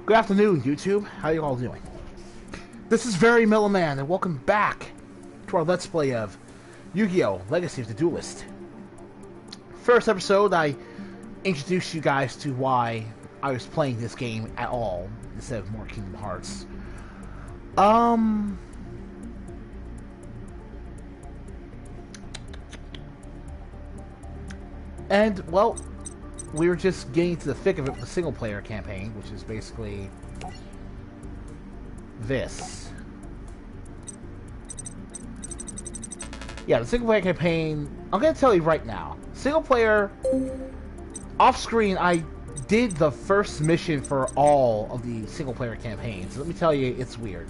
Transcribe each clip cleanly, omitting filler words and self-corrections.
Good afternoon, YouTube. How you all doing? This is Very Mellow Man, and welcome back to our Let's Play of Yu-Gi-Oh! Legacy of the Duelist. First episode, I introduced you guys to why I was playing this game at all, instead of more Kingdom Hearts. And, well, we were just getting to the thick of it with the single-player campaign, which is basically this. Yeah, the single-player campaign, I'm going to tell you right now. Single-player, off-screen, I did the first mission for all of the single-player campaigns. Let me tell you, it's weird.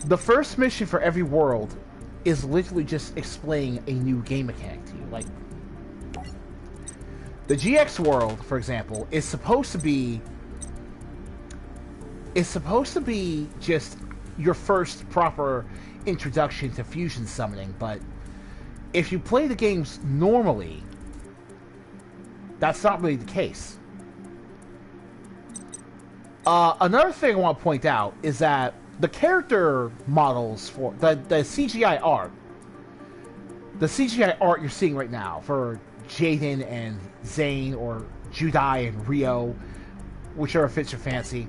The first mission for every world is literally just explaining a new game mechanic to you. Like, the GX world, for example, is supposed to be just your first proper introduction to fusion summoning, but if you play the games normally, that's not really the case. Another thing I want to point out is that the character models for the CGI art, you're seeing right now for Jaden and Zane, or Judai and Rio, whichever fits your fancy.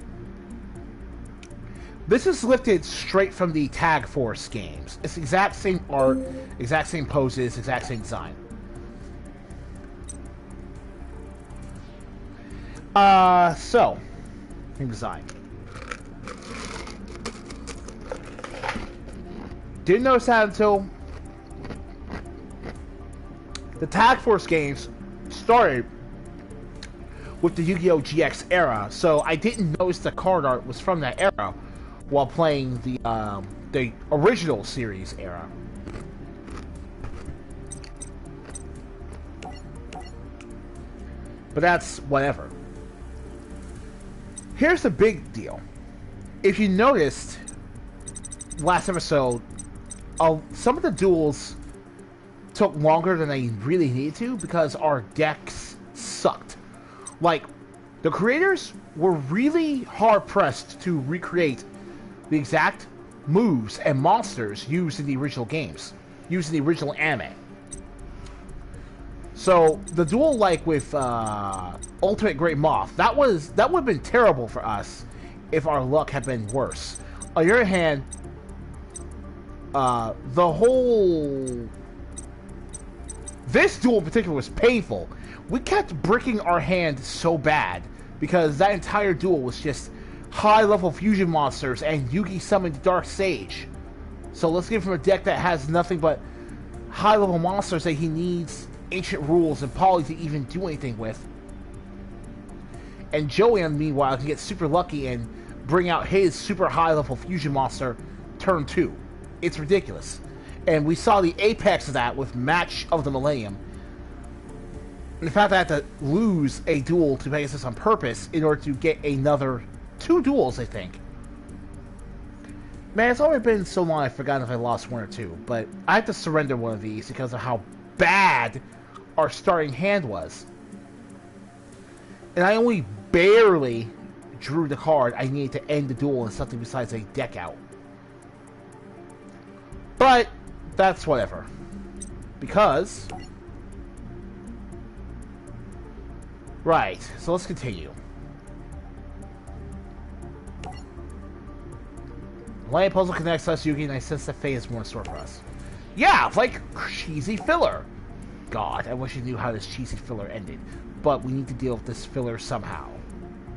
This is lifted straight from the Tag Force games. It's the exact same art, exact same poses, exact same design. So, same design. Didn't notice that until the Tag Force games started with the Yu-Gi-Oh! GX era, so I didn't notice the card art was from that era while playing the original series era. But that's whatever. Here's the big deal. If you noticed last episode, some of the duels took longer than they really needed to because our decks sucked. Like, the creators were really hard-pressed to recreate the exact moves and monsters used in the original games, used in the original anime. So, the duel, like with Ultimate Great Moth, that would have been terrible for us if our luck had been worse. On the other hand, this duel in particular was painful. We kept bricking our hand so bad because that entire duel was just high-level fusion monsters and Yugi summoned Dark Sage. So let's get from a deck that has nothing but high-level monsters that he needs ancient rules and poly to even do anything with. And Joanne, meanwhile, can get super lucky and bring out his super high-level fusion monster turn 2. It's ridiculous. And we saw the apex of that with Match of the Millennium. In fact, I had to lose a duel to Pegasus on purpose in order to get another 2 duels, I think. Man, it's already been so long I've forgotten if I lost 1 or 2. But I had to surrender one of these because of how bad our starting hand was. And I only barely drew the card I needed to end the duel in something besides a deck out. But that's whatever. Because... right, so let's continue. Lion Puzzle connects us, Yugi, and I sense that Faye is more in store for us. Yeah, like cheesy filler. God, I wish I knew how this cheesy filler ended. But we need to deal with this filler somehow.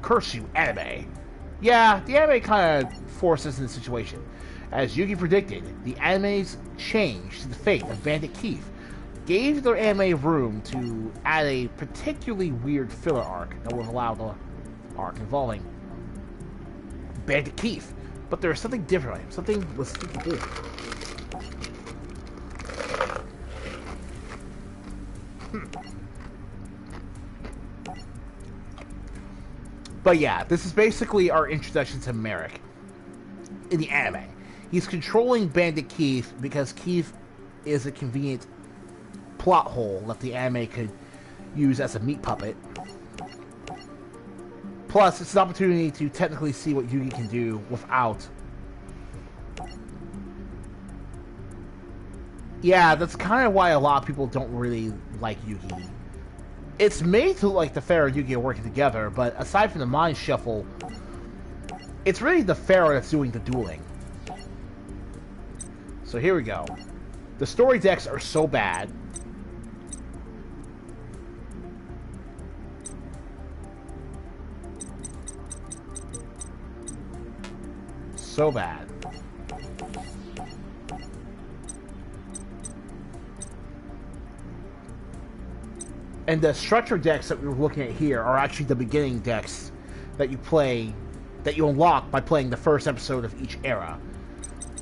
Curse you, anime. Yeah, the anime kind of forced us in the situation. As Yugi predicted, the anime's change to the fate of Bandit Keith gave their anime room to add a particularly weird filler arc that would allow the arc involving Bandit Keith. But there was something different. Something was different. But yeah, this is basically our introduction to Merrick in the anime. He's controlling Bandit Keith because Keith is a convenient plot hole that the anime could use as a meat puppet. Plus, it's an opportunity to technically see what Yugi can do without... Yeah, that's kind of why a lot of people don't really like Yugi. It's made to look like the Pharaoh and Yugi are working together, but aside from the mind shuffle, it's really the Pharaoh that's doing the dueling. So here we go. The story decks are so bad. So bad. And the structure decks that we were looking at here are actually the beginning decks that you play, that you unlock by playing the first episode of each era.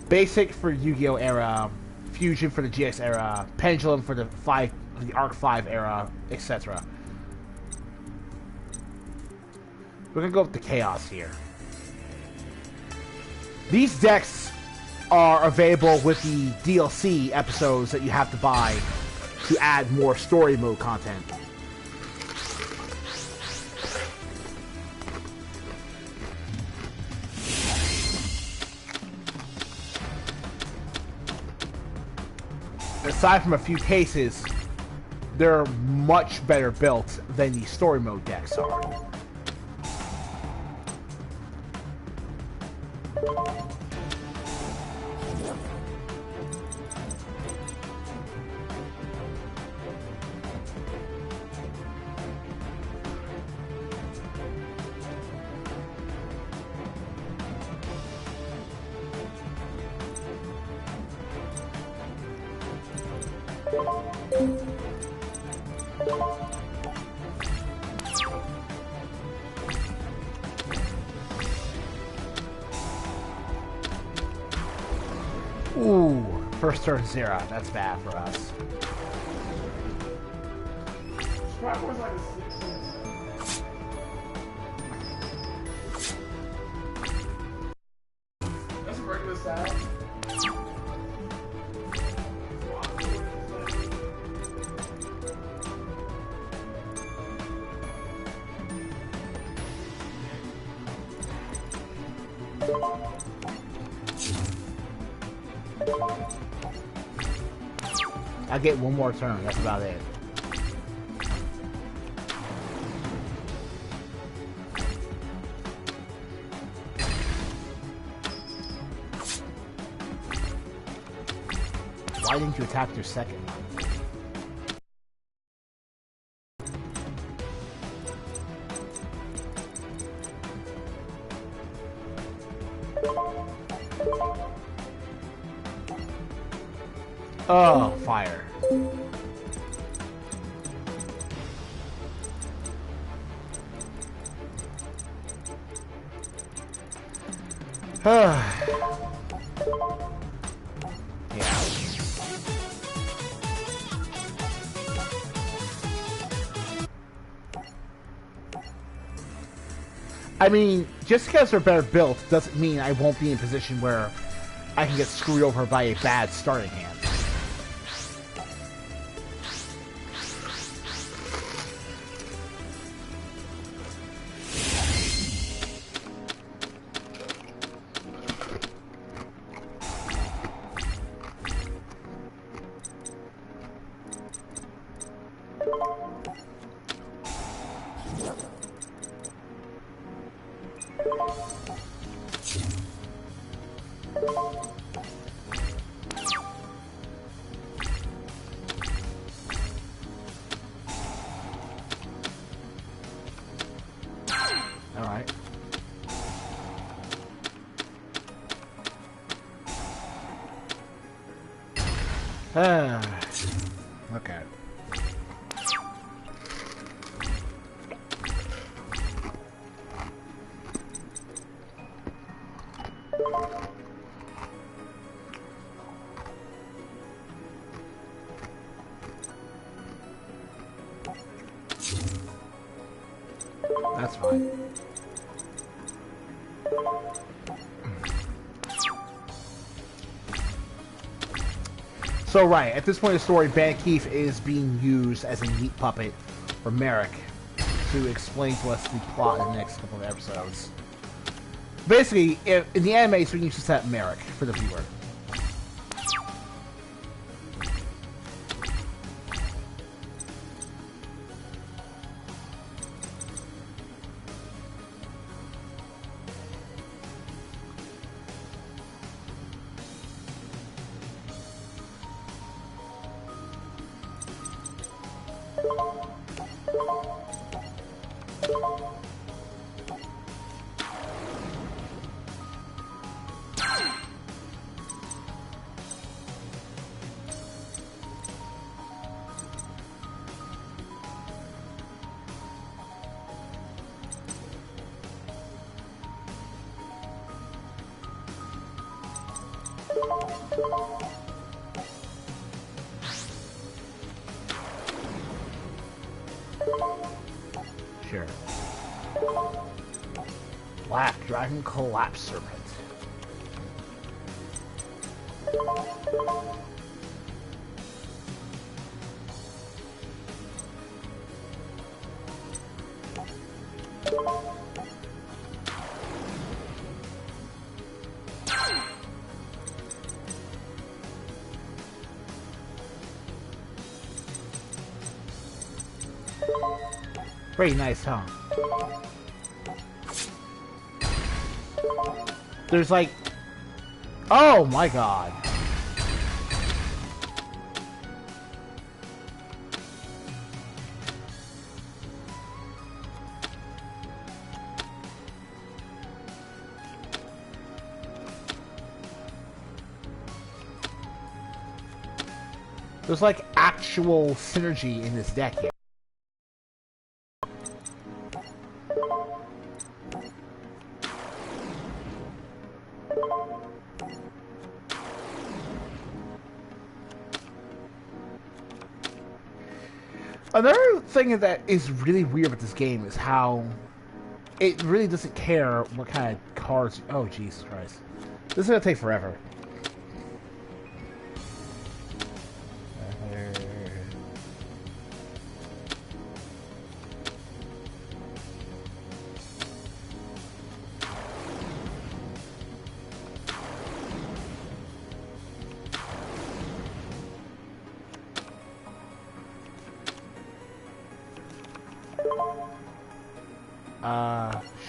Basic for Yu-Gi-Oh era, Fusion for the GX era, Pendulum for the Arc 5 era, etc. We're gonna go with the Chaos here. These decks are available with the DLC episodes that you have to buy to add more story mode content. Aside from a few cases, they're much better built than the story mode decks are. Ooh, first turn 0. That's bad for us. That's a regular size. I get one more turn, that's about it. Why didn't you attack your second? Oh, fire. Yeah. I mean, just because they're better built doesn't mean I won't be in a position where I can get screwed over by a bad starting hand. Alright. Okay. That's fine. So right, at this point in the story, Ban Keith is being used as a meat puppet for Merrick. to explain to us the plot in the next couple of episodes. Basically, in the anime, it's used to set Merrick for the viewer. Sure. Black Dragon Collapse Serpent. Pretty nice, huh? There's like... Oh my god. There's like actual synergy in this deck here. Another thing that is really weird about this game is how it really doesn't care what kind of cards... Oh, Jesus Christ. This is going to take forever.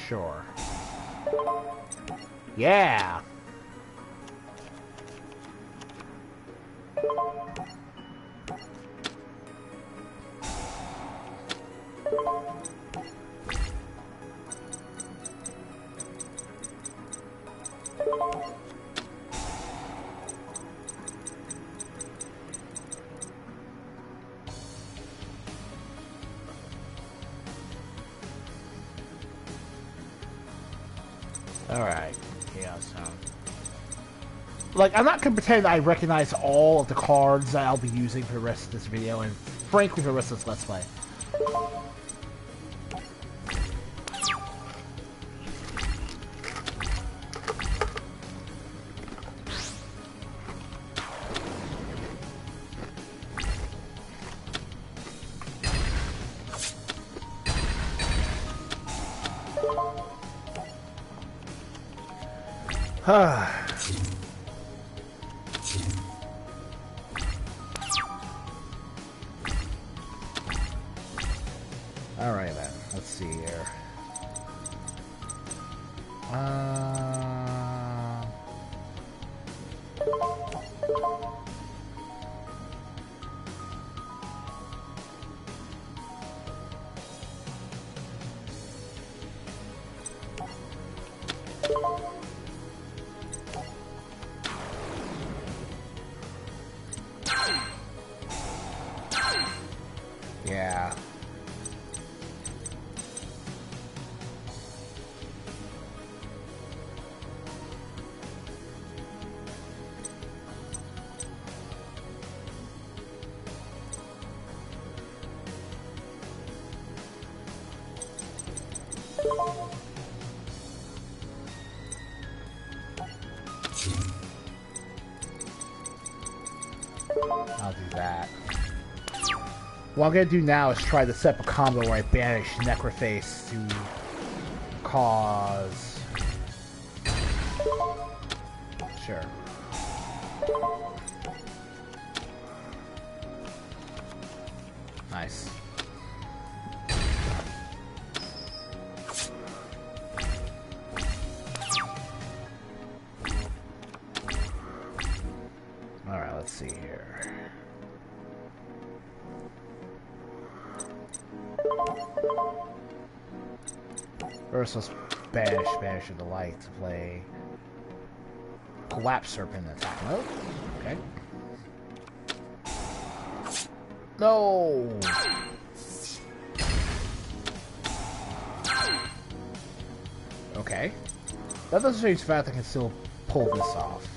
Sure. Yeah! Alright. Chaos Sound. Like, I'm not gonna pretend I recognize all of the cards that I'll be using for the rest of this video, and frankly for the rest of this Let's Play. Alright then, let's see here. Yeah. I'll do that. What I'm gonna do now is try to set up a combo where I banish Necroface to cause... Sure. Nice. Alright, let's see here. First, let's banish the light to play Collapse Serpent in attack mode. Okay. No! Okay. That doesn't change the fact I can still pull this off.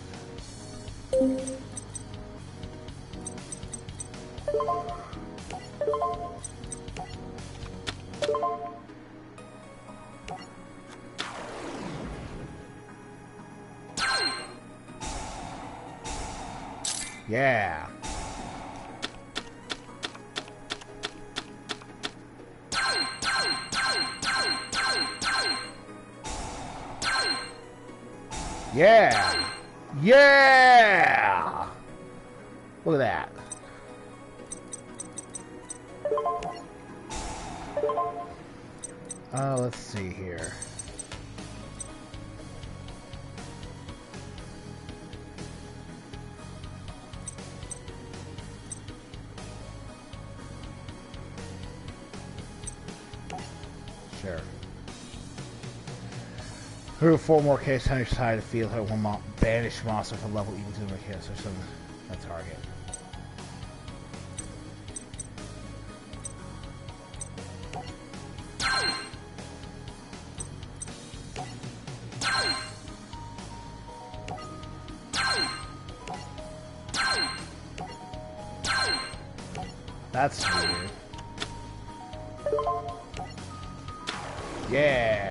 Yeah. Yeah. Yeah. Look at that. Let's see here. Sure. Through 4 more case on each side of the field, have one banished monster for level equal to the case or some a target. That's weird. Yeah.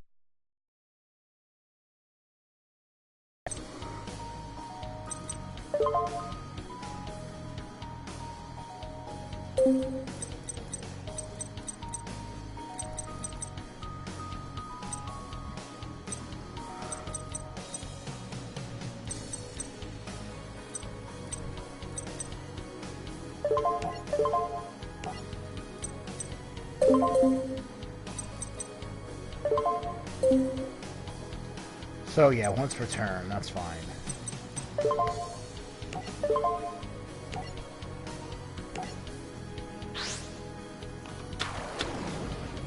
So yeah, once per turn, that's fine.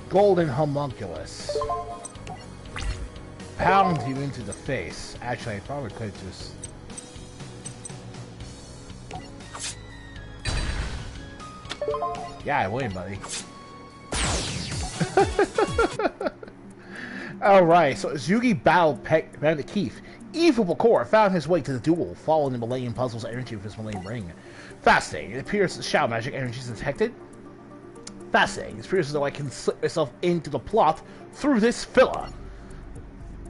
Golden Homunculus. Pound you into the face. Actually, I probably could just... Yeah, I win, buddy. Alright, so as Yugi battled Bandit Keith, Evil Bakor found his way to the duel, following the Millennium Puzzle's energy with his Millennium Ring. Fascinating. It appears that Shadow Magic energy is detected. Fascinating. It appears as though I can slip myself into the plot through this filler.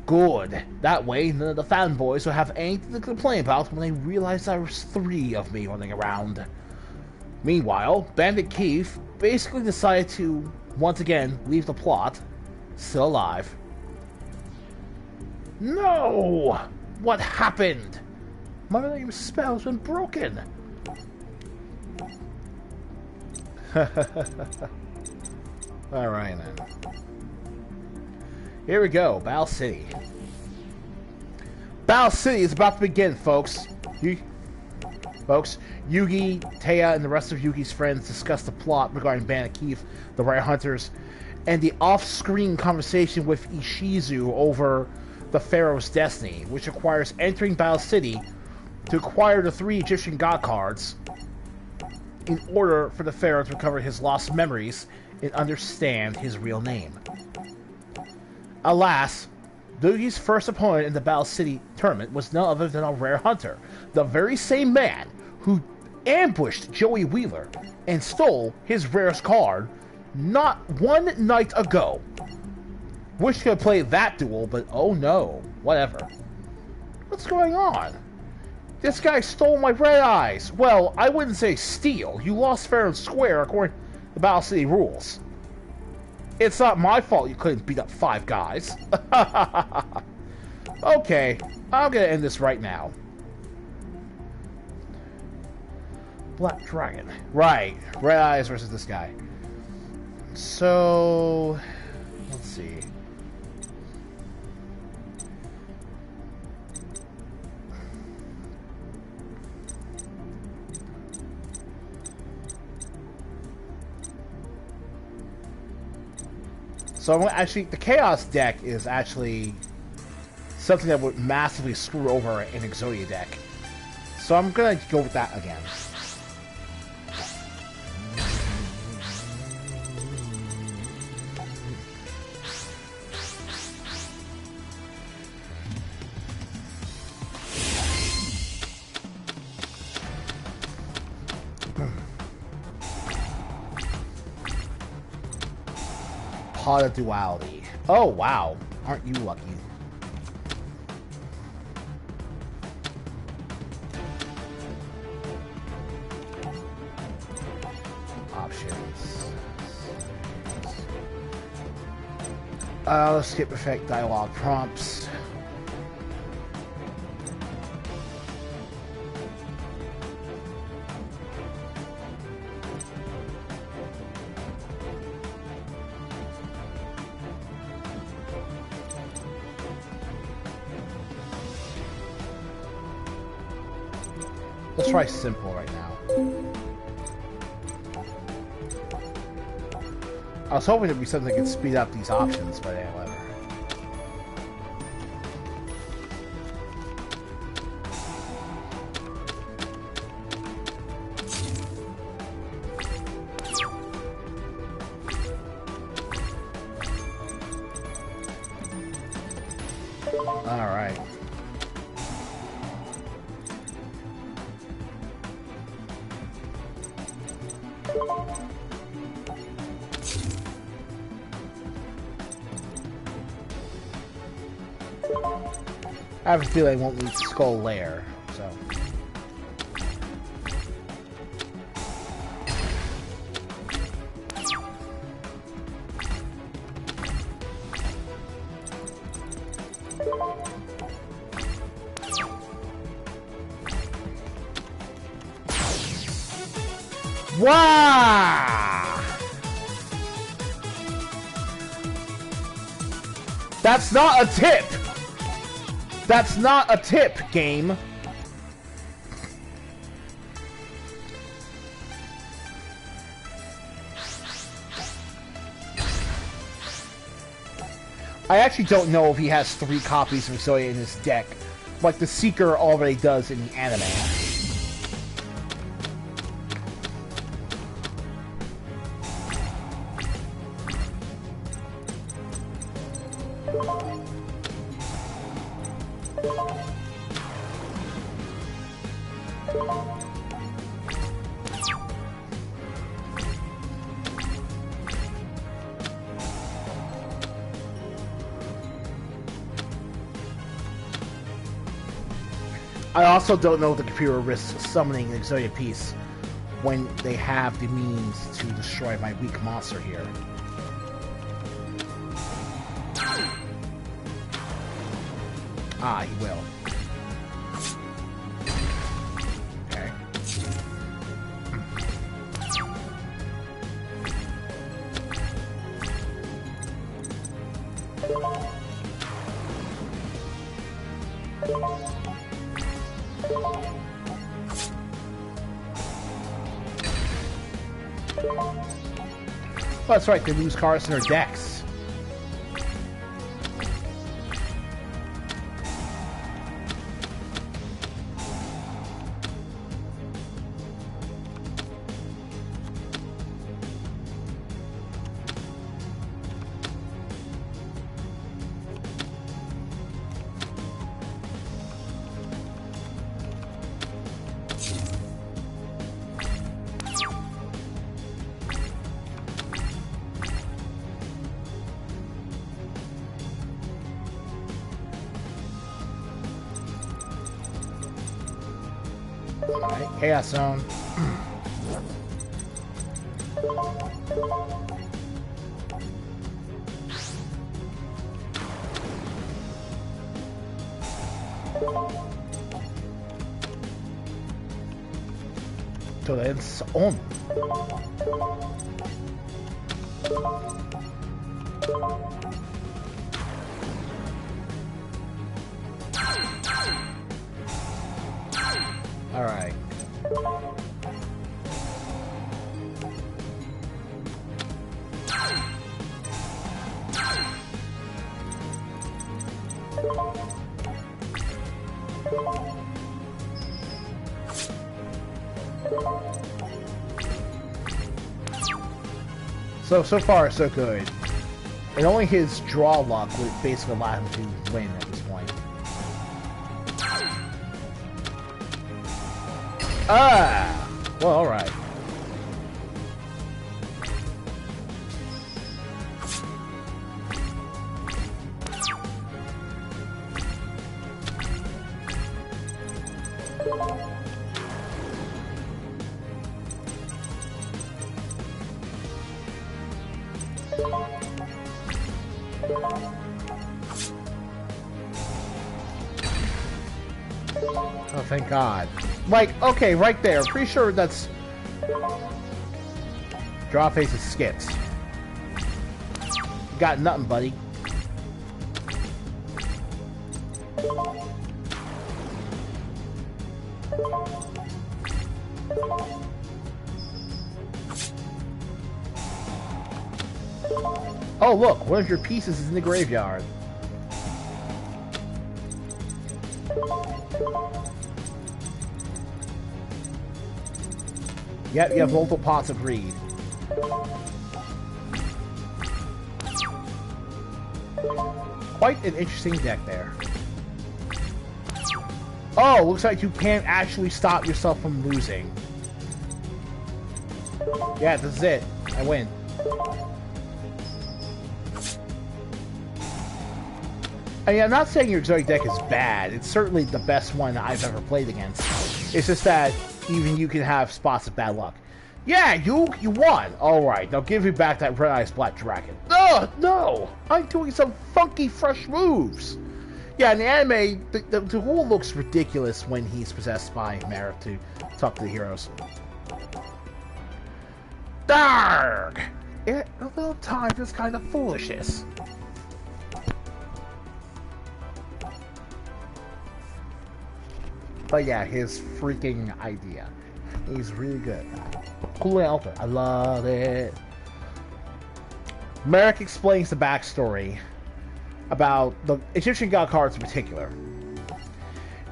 Good. That way, none of the fanboys will have anything to complain about when they realize there was 3 of me running around. Meanwhile, Bandit Keith basically decided to, once again, leave the plot still alive. No! What happened? My Millennium spell's been broken. Alright then. Here we go, Battle City. Battle City is about to begin, folks. Yugi, Taya, and the rest of Yugi's friends discuss the plot regarding Bandit Keith, the Rare Hunters, and the off-screen conversation with Ishizu over the Pharaoh's Destiny, which requires entering Battle City to acquire the 3 Egyptian God cards in order for the Pharaoh to recover his lost memories and understand his real name. Alas, Yugi's first opponent in the Battle City tournament was none other than a Rare Hunter, the very same man who ambushed Joey Wheeler and stole his rarest card not 1 night ago. Wish I could play that duel, but oh no, whatever. What's going on? This guy stole my red eyes. Well, I wouldn't say steal. You lost fair and square according The Battle City rules. It's not my fault you couldn't beat up 5 guys. Okay, I'm gonna end this right now. Black Dragon. Right. Red Eyes versus this guy. So... let's see. So actually, the Chaos deck is actually something that would massively screw over an Exodia deck. So I'm gonna go with that again. Pot of Duality. Oh, wow. Aren't you lucky? Options. Let's skip effect dialogue prompts. Let's try simple right now. I was hoping it'd be something that could speed up these options, but whatever. All right. I have a feeling I won't need Skull Lair, so... Wow! That's not a tip! That's not a tip, game. I actually don't know if he has 3 copies of Exodia in his deck, like the Seeker already does in the anime. I also don't know if the computer risks summoning an Exodia piece when they have the means to destroy my weak monster here. Ah, he will. Okay. Oh, that's right, they lose cards in their decks. Alright, Chaos Zone. So that's on. All right. So far, so good. And only his draw luck would basically allow him to win at this point. Ah! Well, alright. Oh, thank God. Like, okay, right there. Pretty sure that's... Draw faces skips. Got nothing, buddy. Oh, look, one of your pieces is in the graveyard. Yep, you have multiple pots of greed. Quite an interesting deck there. Oh, looks like you can't actually stop yourself from losing. Yeah, this is it. I win. I mean, I'm not saying your exotic deck is bad. It's certainly the best one I've ever played against. It's just that even you can have spots of bad luck. Yeah, you won. All right, now give me back that Red Eyes Black Dragon. Ugh, no! I'm doing some funky, fresh moves. Yeah, in the anime, the Duel looks ridiculous when he's possessed by Merrick to talk to the heroes. Darg! A little time for this kind of foolishness. But yeah, his freaking idea. He's really good. Cool altar. I love it. Merrick explains the backstory about the Egyptian god cards in particular.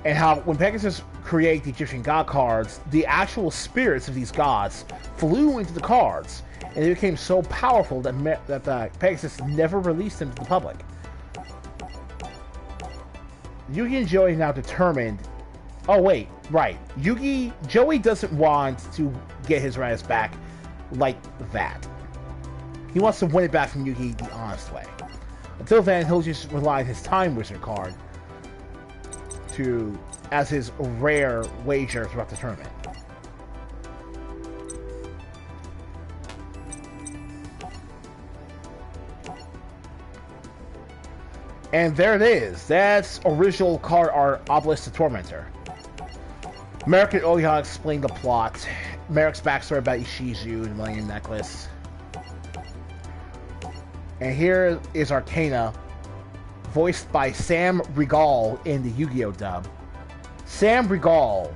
And how when Pegasus created the Egyptian god cards, the actual spirits of these gods flew into the cards. And they became so powerful that Pegasus never released them to the public. Yugi and Joey now determined... Oh wait, right. Joey doesn't want to get his rights back like that. He wants to win it back from Yugi the honest way. Until then, he'll just rely on his Time Wizard card as his rare wager throughout the tournament. And there it is. That's original card art Obelisk the Tormentor. Merrick and Oya explain the plot. Merrick's backstory about Ishizu and the Millennium Necklace. And here is Arcana, voiced by Sam Regal in the Yu-Gi-Oh! Dub. Sam Regal.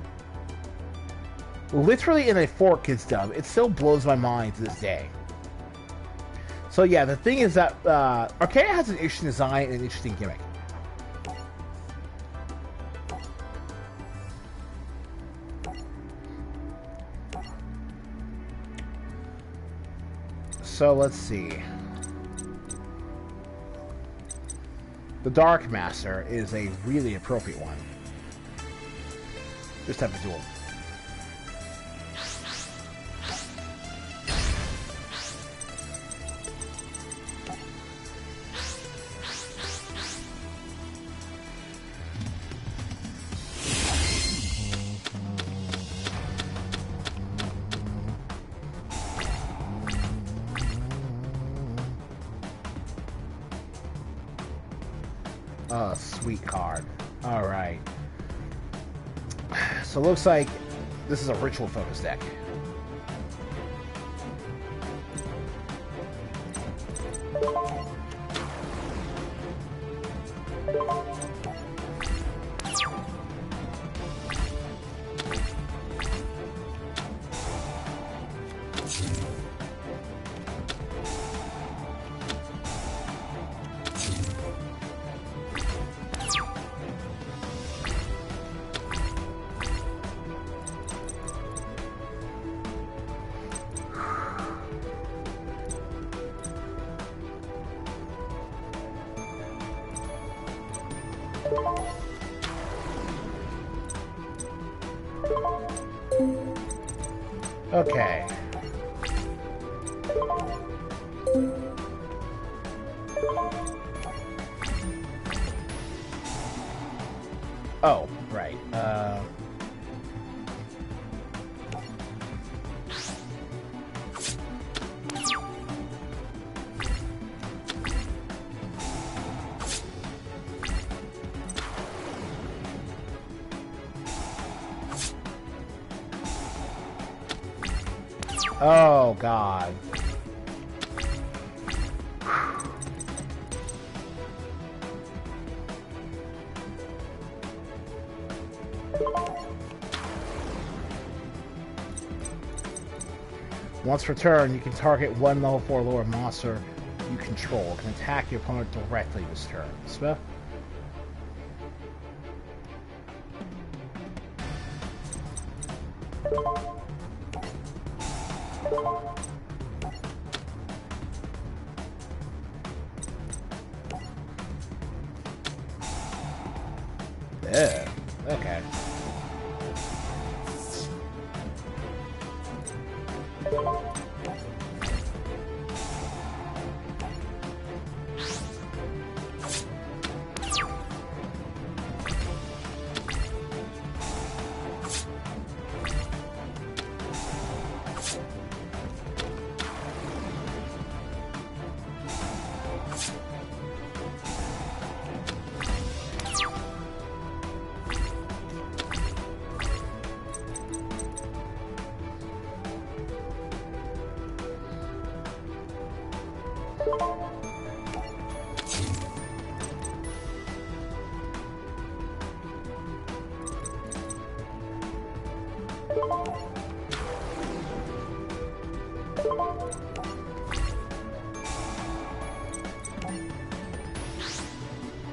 Literally in a 4Kids dub. It still blows my mind to this day. So yeah, the thing is that Arcana has an interesting design and an interesting gimmick. So let's see. The Dark Master is a really appropriate one. This type of duel. Oh, sweet card. Alright. So it looks like this is a ritual focus deck. Okay. Oh, right. Oh, God. Once returned, you can target one level 4 lower monster you control. It can attack your opponent directly this turn. Smith? Yeah. Okay.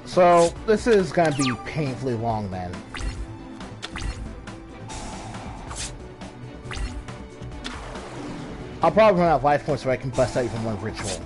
So, this is gonna be painfully long then. I'll probably run out of life points so I can bust out even one ritual.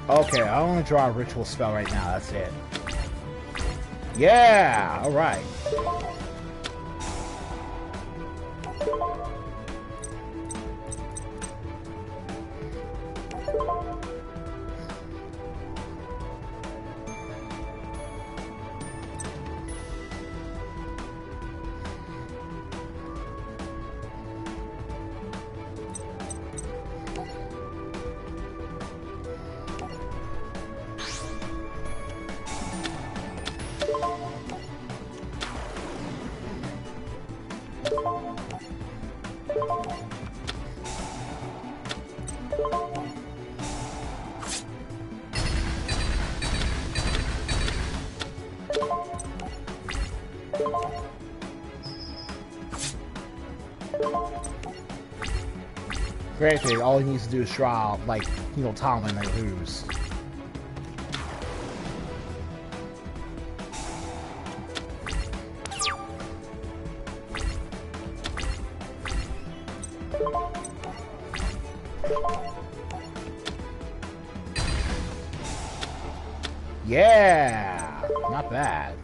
Okay, I only draw a ritual spell right now, that's it. Yeah! Alright. Granted, all he needs to do is draw, like, you know, Tom and they lose. Yeah! Not bad.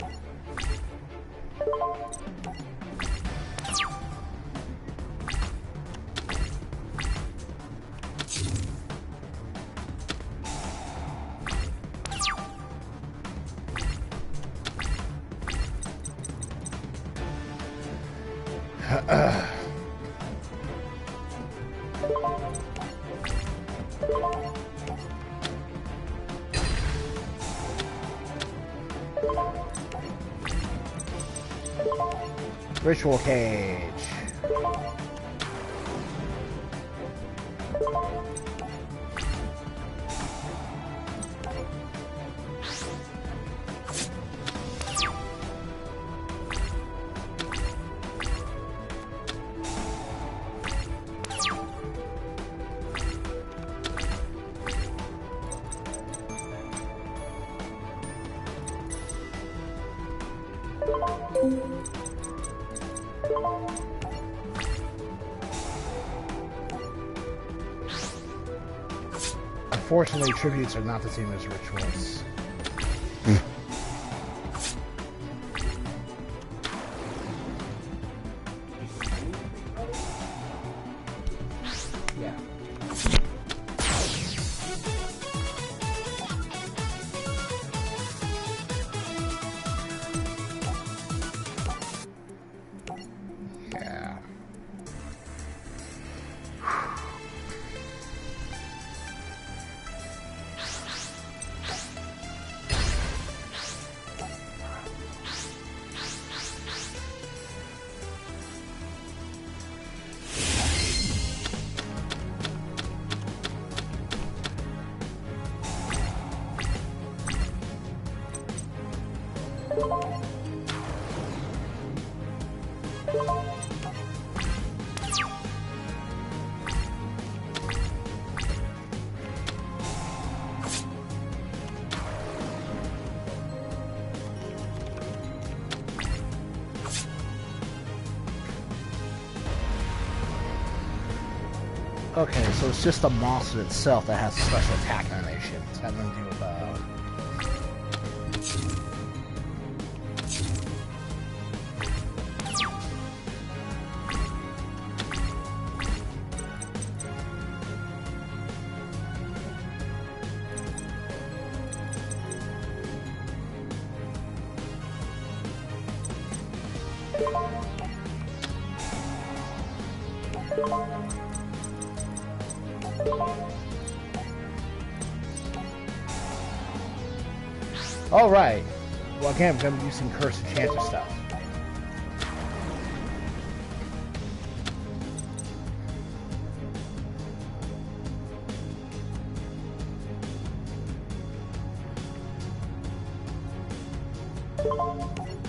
Ritual Cage. Unfortunately, tributes are not the same as rituals. Yeah. Yeah. Okay, so it's just the monster itself that has a special attack animation. It's got nothing to do with Alright. Well, again, we're going to be using Curse Enchanter stuff.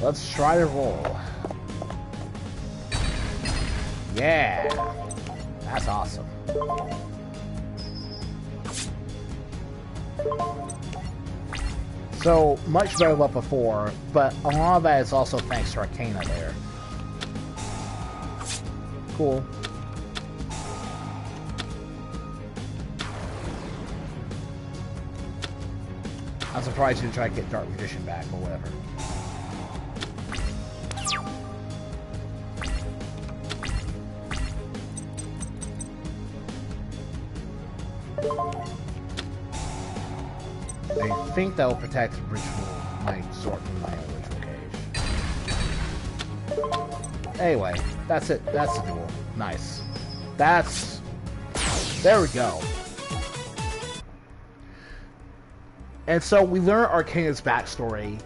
Let's try to roll. Yeah. That's awesome. So, much better luck before, but a lot of that is also thanks to Arcana there. Cool. I'm surprised you didn't try to get Dark Magician back, or whatever. I think that will protect my sword from my own ritual cage. Anyway, that's it. That's the duel. Nice. There we go. And so we learn Arcana's backstory.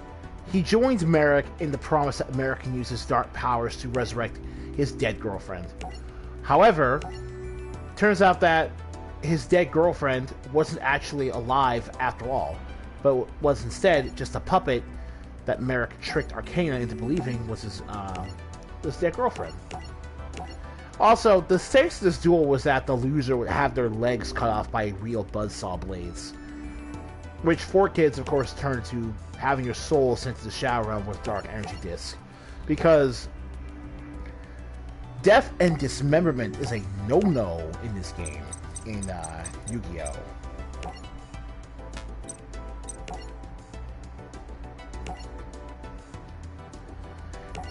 He joins Merrick in the promise that Merrick can use his dark powers to resurrect his dead girlfriend. However, turns out that his dead girlfriend wasn't actually alive after all, but was instead just a puppet that Merrick tricked Arcana into believing was his dead girlfriend. Also, the stakes of this duel was that the loser would have their legs cut off by real buzzsaw blades. Which 4Kids, of course, turned to having your soul sent to the Shadow Realm with Dark Energy Disc. Because death and dismemberment is a no-no in this game, in Yu-Gi-Oh!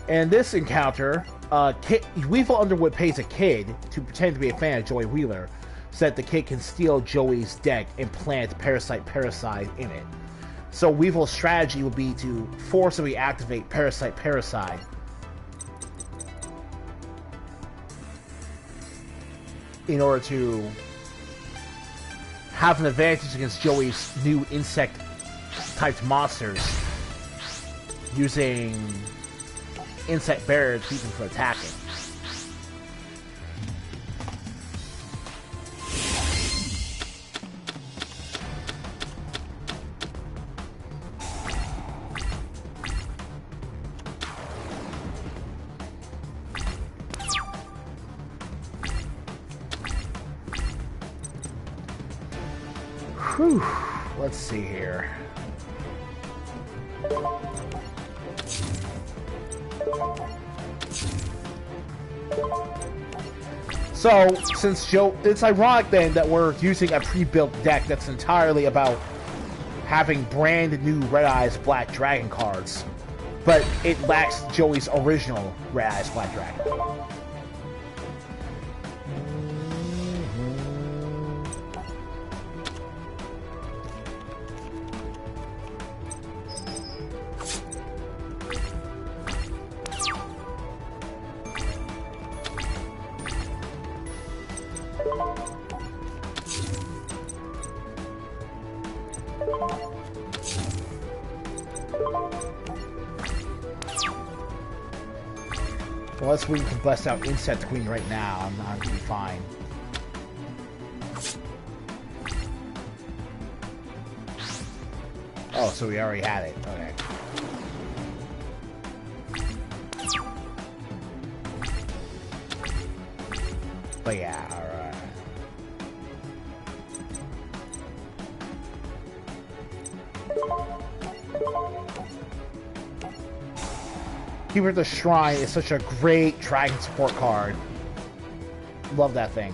In this encounter, Weevil Underwood pays a kid to pretend to be a fan of Joey Wheeler, so that the kid can steal Joey's deck and plant Parasite in it. So Weevil's strategy would be to forcibly activate Parasite, in order to have an advantage against Joey's new insect-typed monsters, using Insect Barrier to keep them from attacking. Whew. Let's see here. So, since it's ironic then that we're using a pre-built deck that's entirely about having brand new Red Eyes Black Dragon cards, but it lacks Joey's original Red Eyes Black Dragon. Unless we can bust out Insect Queen right now, I'm going to be fine. Oh, so we already had it. Okay. But yeah, alright. Keeper of the Shrine is such a great dragon support card. Love that thing.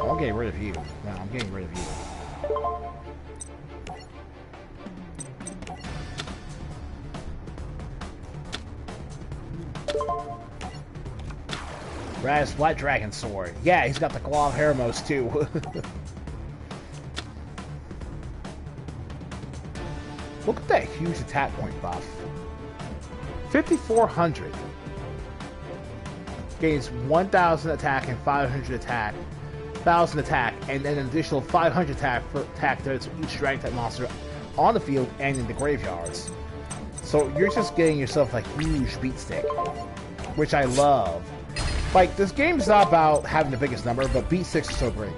I'm getting rid of you. No, I'm getting rid of you. Raz Black Dragon Sword. Yeah, he's got the Claw of Hermos too. Look at that huge attack point buff. 5,400. Gains 1,000 attack and 500 attack. 1,000 attack, and then an additional 500 attack for attack threats for each dragon type monster on the field and in the graveyards. So you're just getting yourself a huge beat stick, which I love. Like, this game's not about having the biggest number, but beat sticks are so great.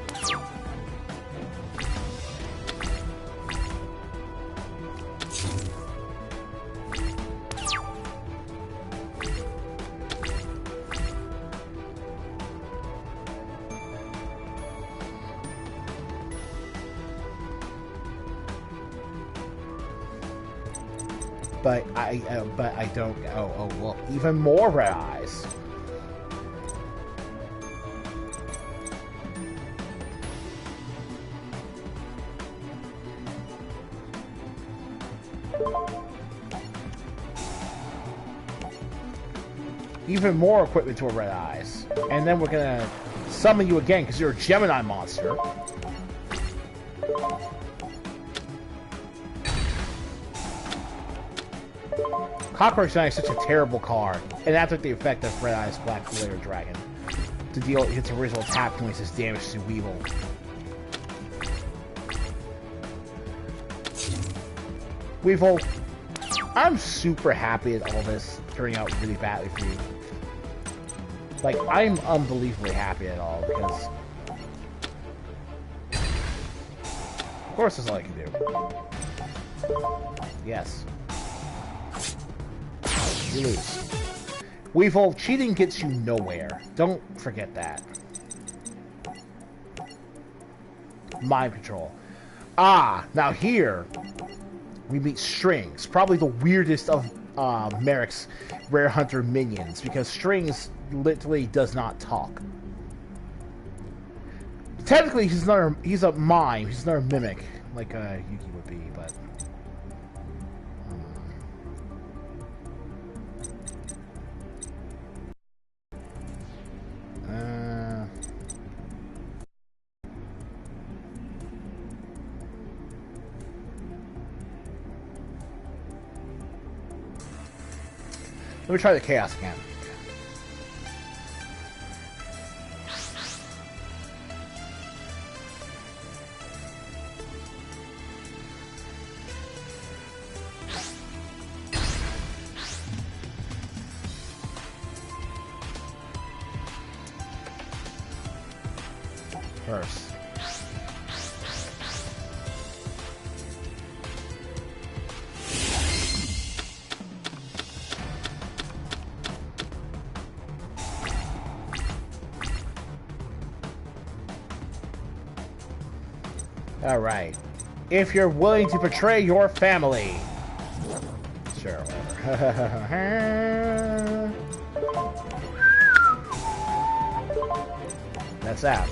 But I don't. Oh, well, even more Red Eyes. Even more equipment to a Red Eyes. And then we're gonna summon you again because you're a Gemini monster. Cockroach Knight is such a terrible card, and that's like the effect of Red Eyes Black Layer Dragon. To deal its original attack points as damage to Weevil. Weevil, I'm super happy that all this turning out really badly for you. Like, I'm unbelievably happy at all, because Of course that's all I can do. Yes. You lose. Weevil, cheating gets you nowhere. Don't forget that. Mind control. Ah, now here we meet Strings, probably the weirdest of Merrick's Rare Hunter minions, because Strings literally does not talk. Technically, he's a mime. He's not a mimic, like Yuki would be, but. Let me try the chaos again. First. All right. If you're willing to betray your family. Sure, whatever. That's that.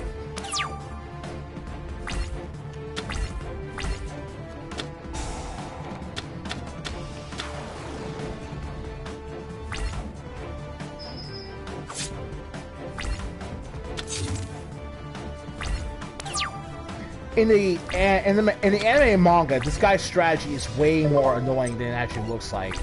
In the anime and manga, this guy's strategy is way more annoying than it actually looks like.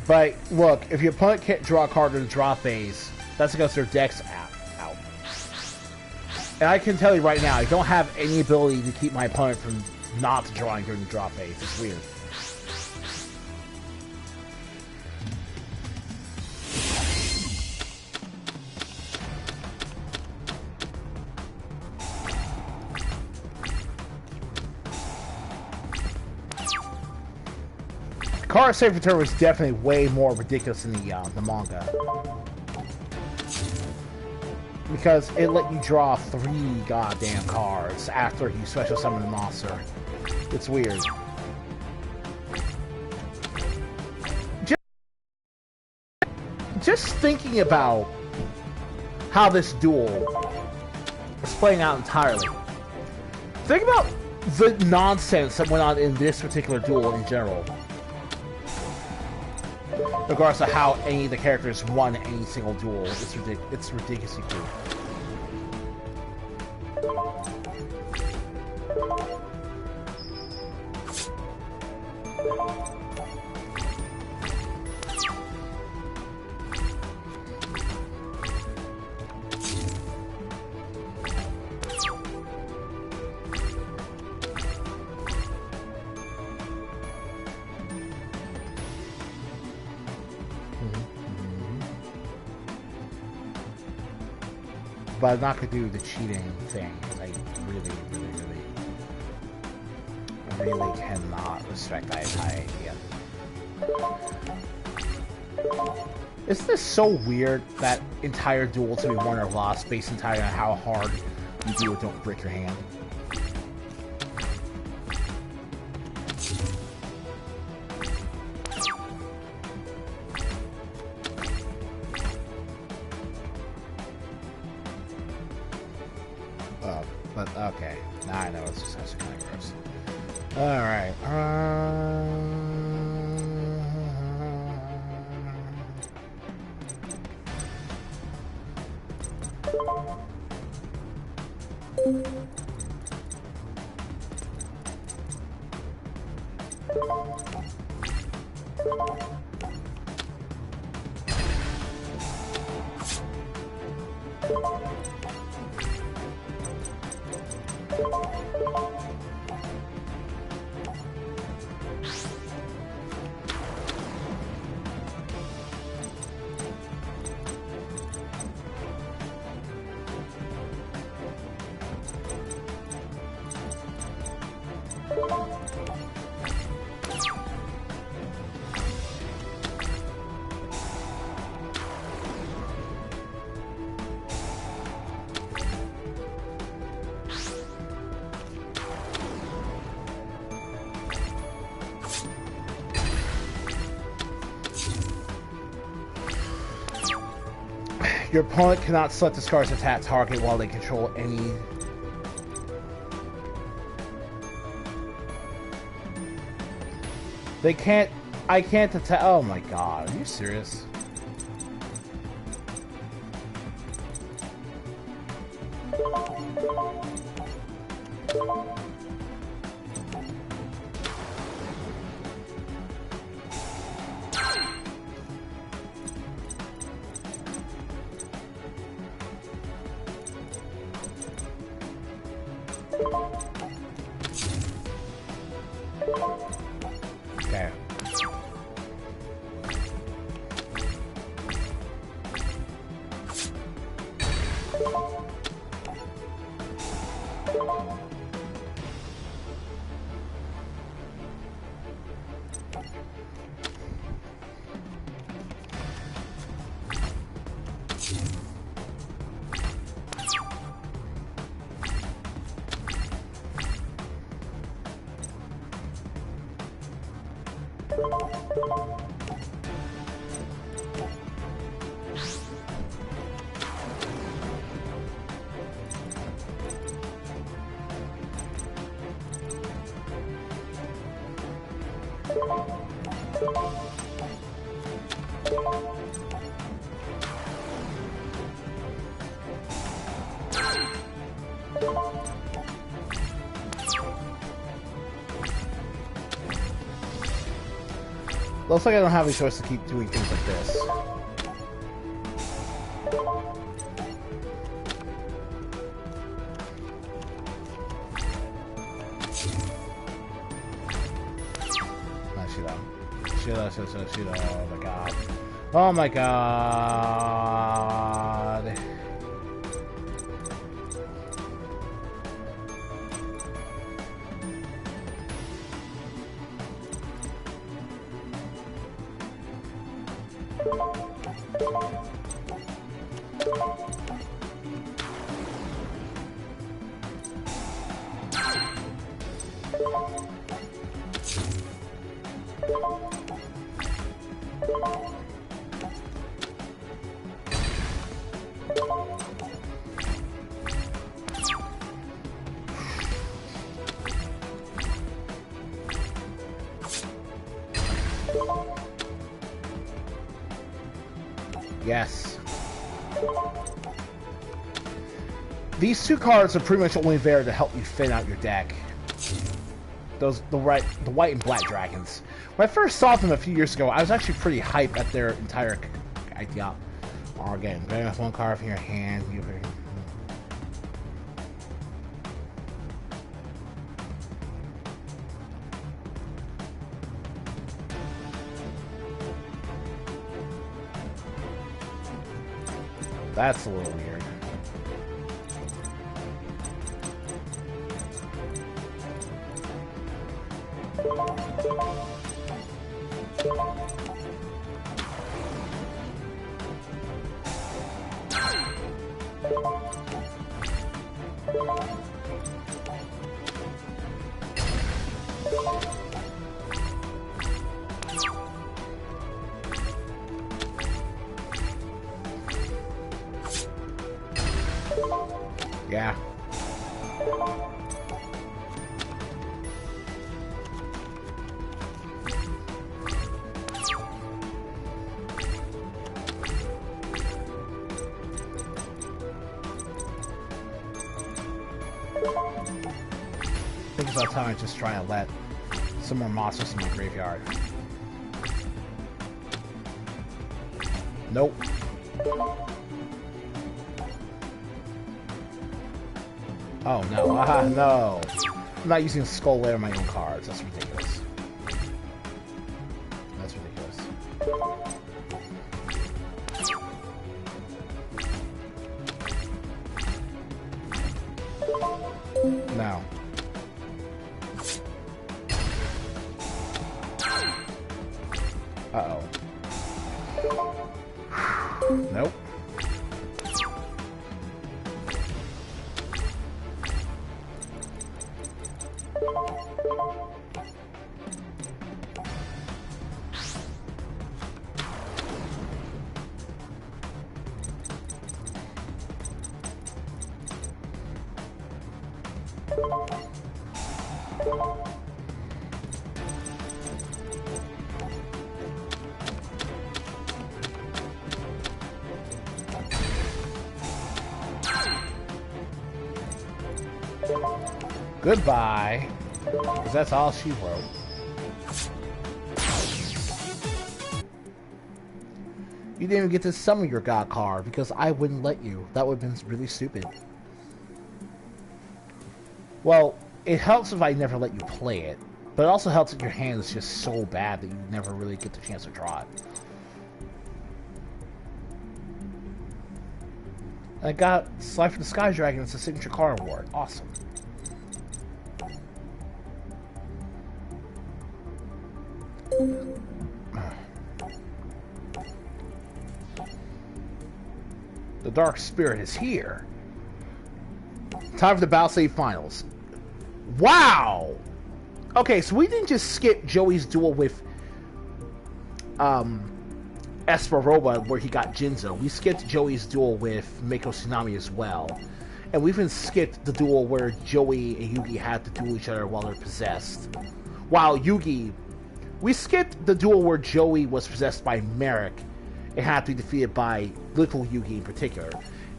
But look, if your opponent can't draw a card in the draw phase, that's because their deck's out. And I can tell you right now, I don't have any ability to keep my opponent from not drawing during the draw phase. It's weird. Card Save Return was definitely way more ridiculous in the manga. Because it let you draw 3 goddamn cards after you special summon the monster. It's weird. Just thinking about how this duel is playing out entirely. Think about the nonsense that went on in this particular duel in general. Regardless of how any of the characters won any single duel, it's ridiculously cool. But I'm not gonna do the cheating thing. I really cannot respect that entire idea. Isn't this so weird that entire duel to be won or lost based entirely on how hard you do or don't break your hand? Now I know it's just actually kind of gross. Alright. Your opponent cannot select this card's attack target while they control any... They can't... I can't attack... Oh my god, are you serious? Okay. Looks like I don't have a choice to keep doing things like this. Shoot, oh my god. Oh my god. Yes. These two cards are pretty much only there to help you thin out your deck. The white and black dragons. When I first saw them a few years ago, I was actually pretty hyped at their entire idea. Or again, getting one card from your hand. That's a little weird. Yeah. think it's about time I just try and let some more monsters in my graveyard. Nope. Oh no. No. I'm not using Skull Lair on my own cards. That's ridiculous. That's ridiculous. No. Uh-oh. Nope. Goodbye. Because that's all she wrote. You didn't even get to summon your god card because I wouldn't let you. That would have been really stupid. Well, it helps if I never let you play it. But it also helps that your hand is just so bad that you never really get the chance to draw it. I got Slide for the Sky Dragon. It's a signature card award. Awesome. The Dark Spirit is here. Time for the Battle Save Finals. Wow! Okay, so we didn't just skip Joey's duel with Esperoba where he got Jinzo. We skipped Joey's duel with Mako Tsunami as well. And we even skipped the duel where Joey and Yugi had to duel each other while they're possessed. While Yugi... We skipped the duel where Joey was possessed by Merrick and had to be defeated by Little Yugi in particular.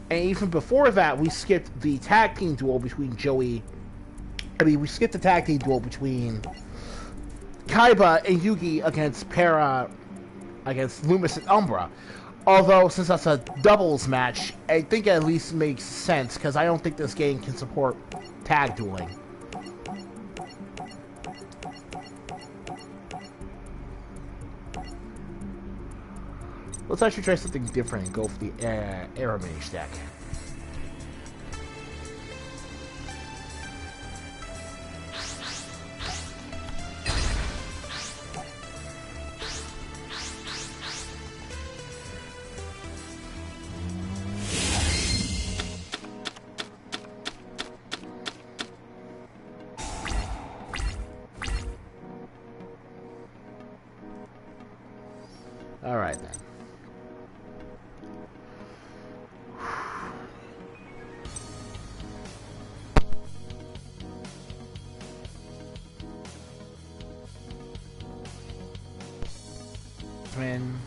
And even before that, we skipped the tag team duel between Joey... we skipped the tag team duel between Kaiba and Yugi against Para, against Loomis and Umbra. Although, since that's a doubles match, I think it at least makes sense, because I don't think this game can support tag dueling. Let's actually try something different and go for the Air Mage deck. Alright then. Twin.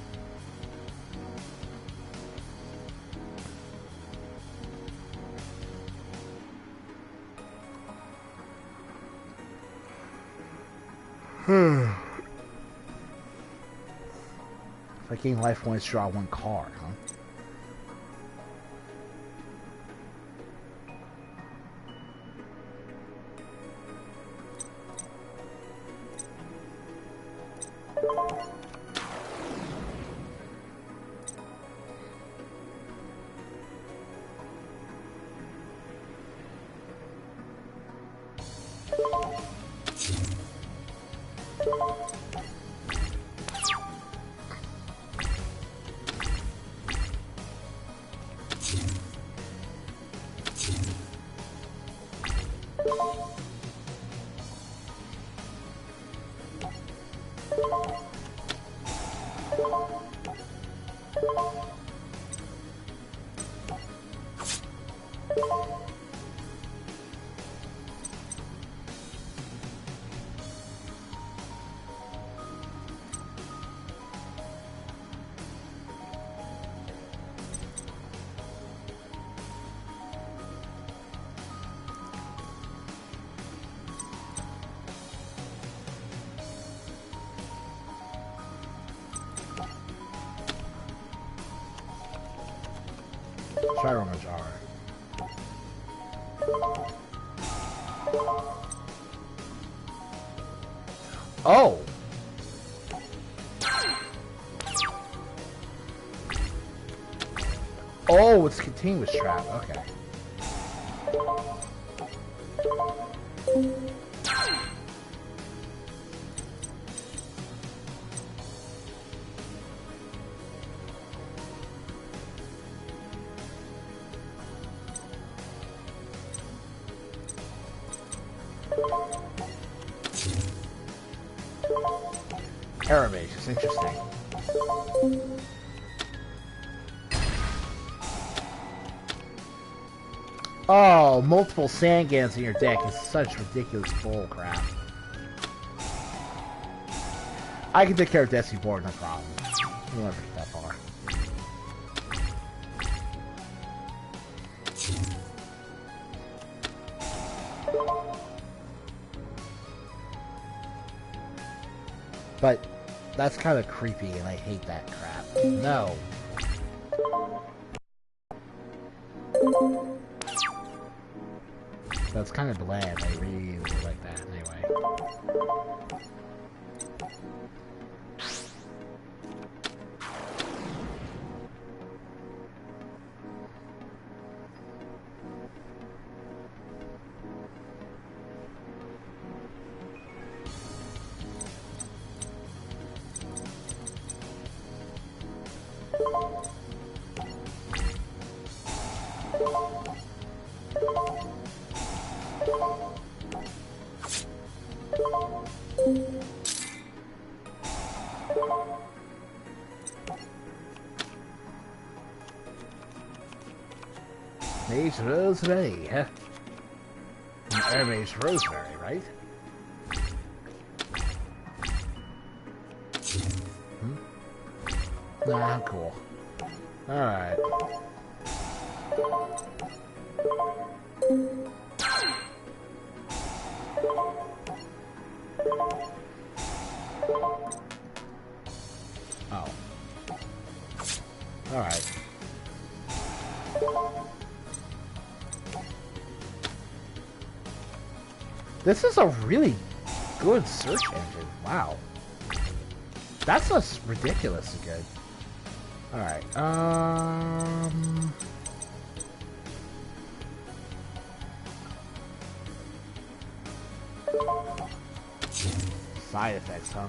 If I gain life points, draw one card, huh? try Roman Jar. Oh! Oh, it's continuous trap. Okay. Error base, it's interesting. Oh, multiple Sangans in your deck is such ridiculous bull crap. I can take care of Destiny board, no problem. We'll never get that far. But that's kind of creepy, and I hate that crap. No. That's kind of bland. I really like that anyway. Mage Rosemary, huh? Air Mage Rosemary, right? Nah, cool. Alright. Oh. Alright. This is a really good search engine. Wow. That's just ridiculously good. Alright, side effects, huh?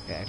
Okay.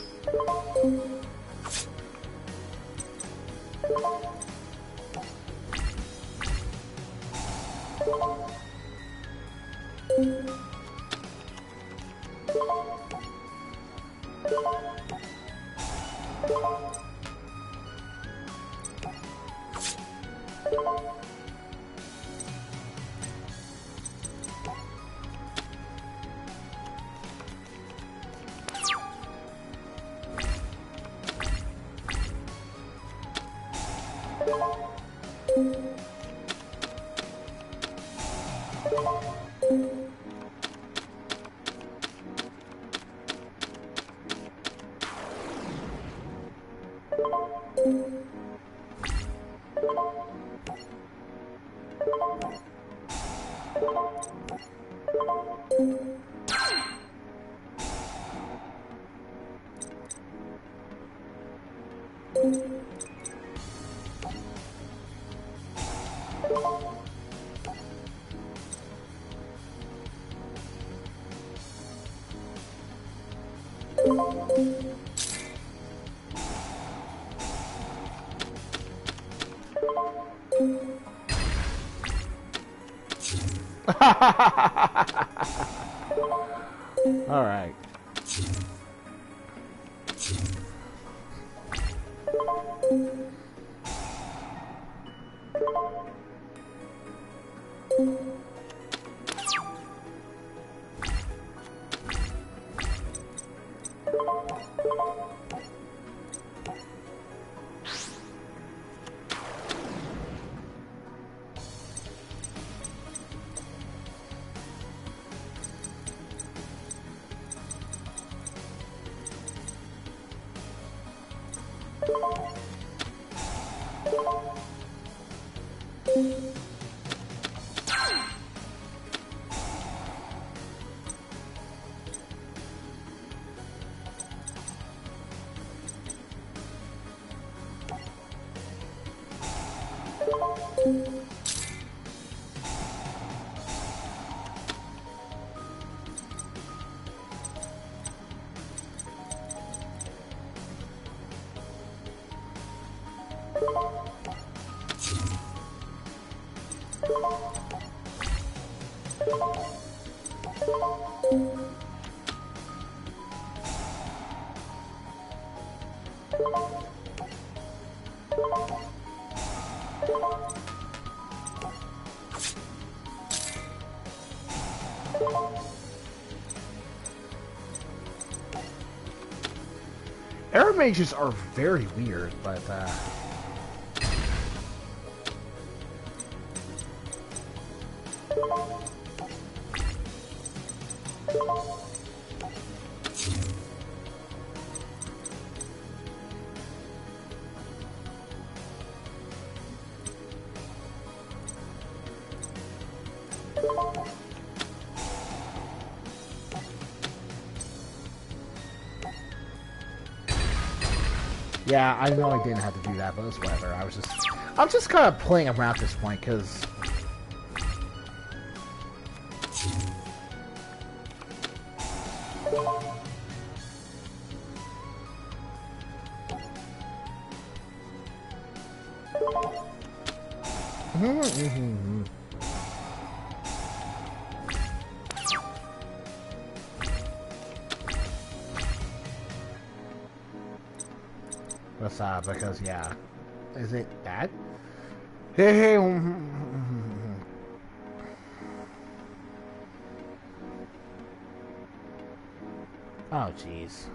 All right. Air mages are very weird, but yeah, I know I didn't have to do that, but it's whatever. I'm just kind of playing around at this point, because because yeah, is it that? Hey, oh jeez.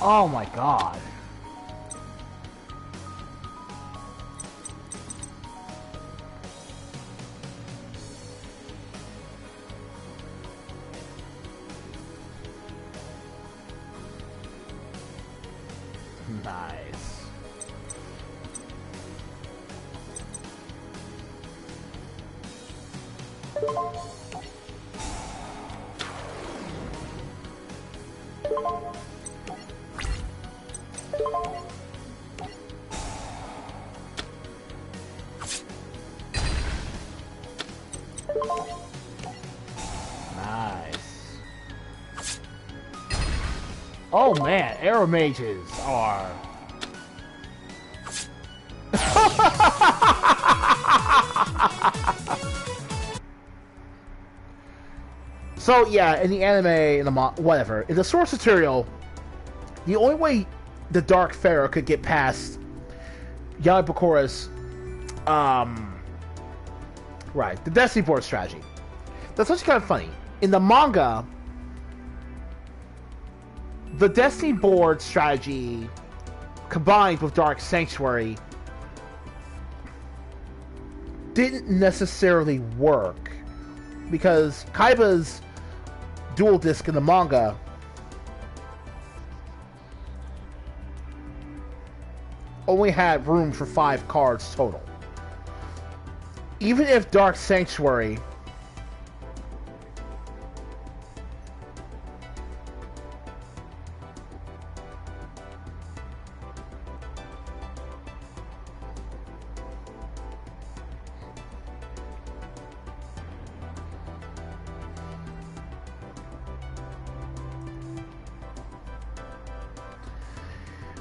Oh my god. Nice. Oh man, arrow mages are... So yeah, in the anime, in the whatever, in the source material, the only way the Dark Pharaoh could get past Yamabukora's, right, the Destiny Board strategy. That's actually kind of funny. In the manga, the Destiny Board strategy combined with Dark Sanctuary didn't necessarily work because Kaiba's dual disc in the manga only had room for 5 cards total. Even if Dark Sanctuary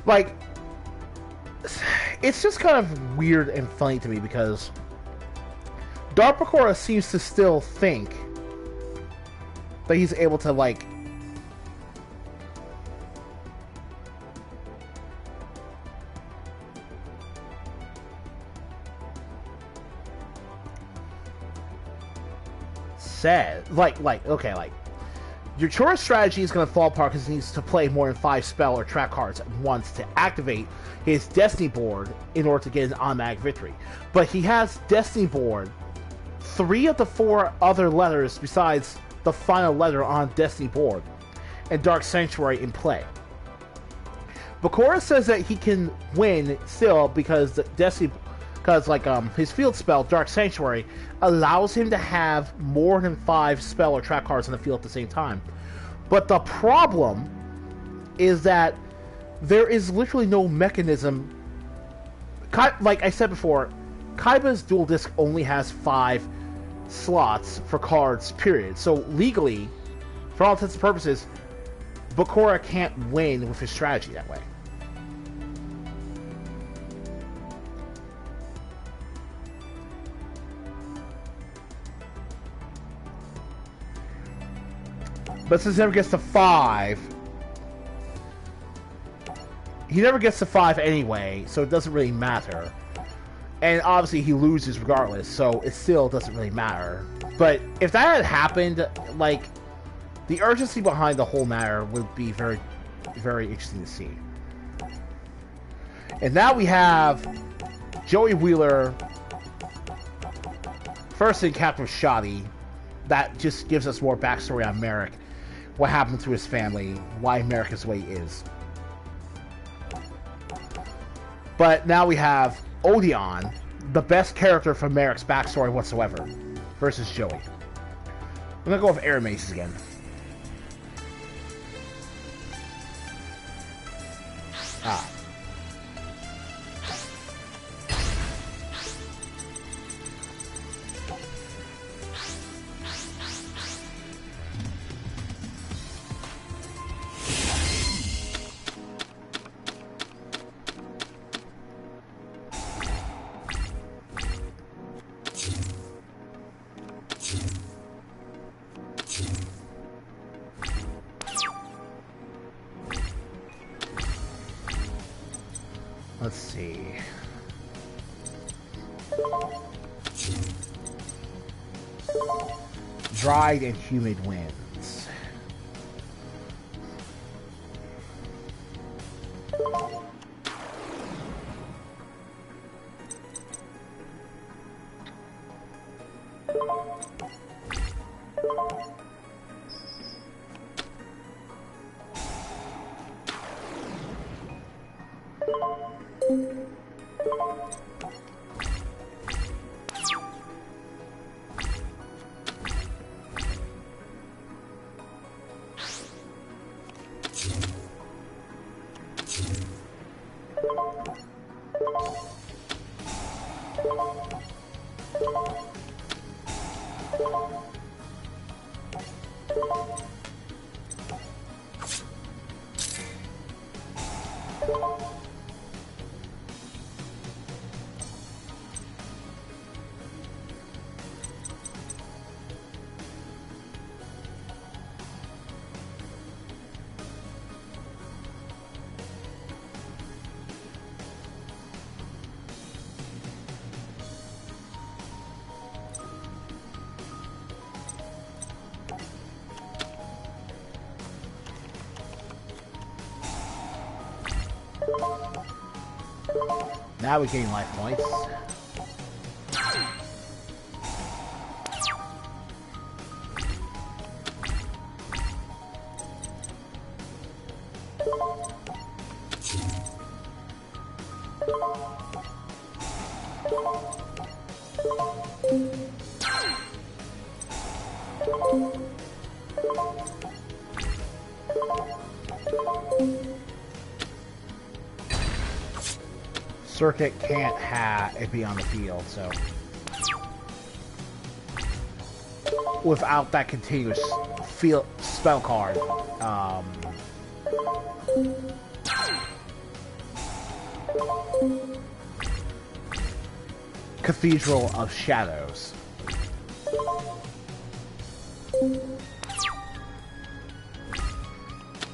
like, it's just kind of weird and funny to me because Dark Bakura seems to still think that he's able to, like, okay, like, your Chora's strategy is going to fall apart because he needs to play more than 5 spell or trap cards at once to activate his Destiny board in order to get an automatic victory. But he has Destiny board 3 of the 4 other letters besides the final letter on Destiny board and Dark Sanctuary in play. Bakura says that he can win still because the Destiny, because his field spell Dark Sanctuary allows him to have more than 5 spell or trap cards on the field at the same time. But the problem is that there is literally no mechanism. Like I said before, Kaiba's dual disc only has 5 slots for cards, period. So legally, for all intents and purposes, Bakura can't win with his strategy that way. But since he never gets to 5, he never gets to 5 anyway, so it doesn't really matter. And obviously he loses regardless, so it still doesn't really matter. But if that had happened, like, the urgency behind the whole matter would be very, very interesting to see. And now we have Joey Wheeler, first in Captain Shoddy. That just gives us more backstory on Merrick. What happened to his family, why Merrick is the way he is. But now we have Odeon, the best character from Merrick's backstory whatsoever, versus Joey. I'm gonna go with Air Maces again. Ah. Let's see. Dried and humid winds. Now we gain life points. Circuit can't have it be on the field, so without that continuous field spell card, Cathedral of Shadows.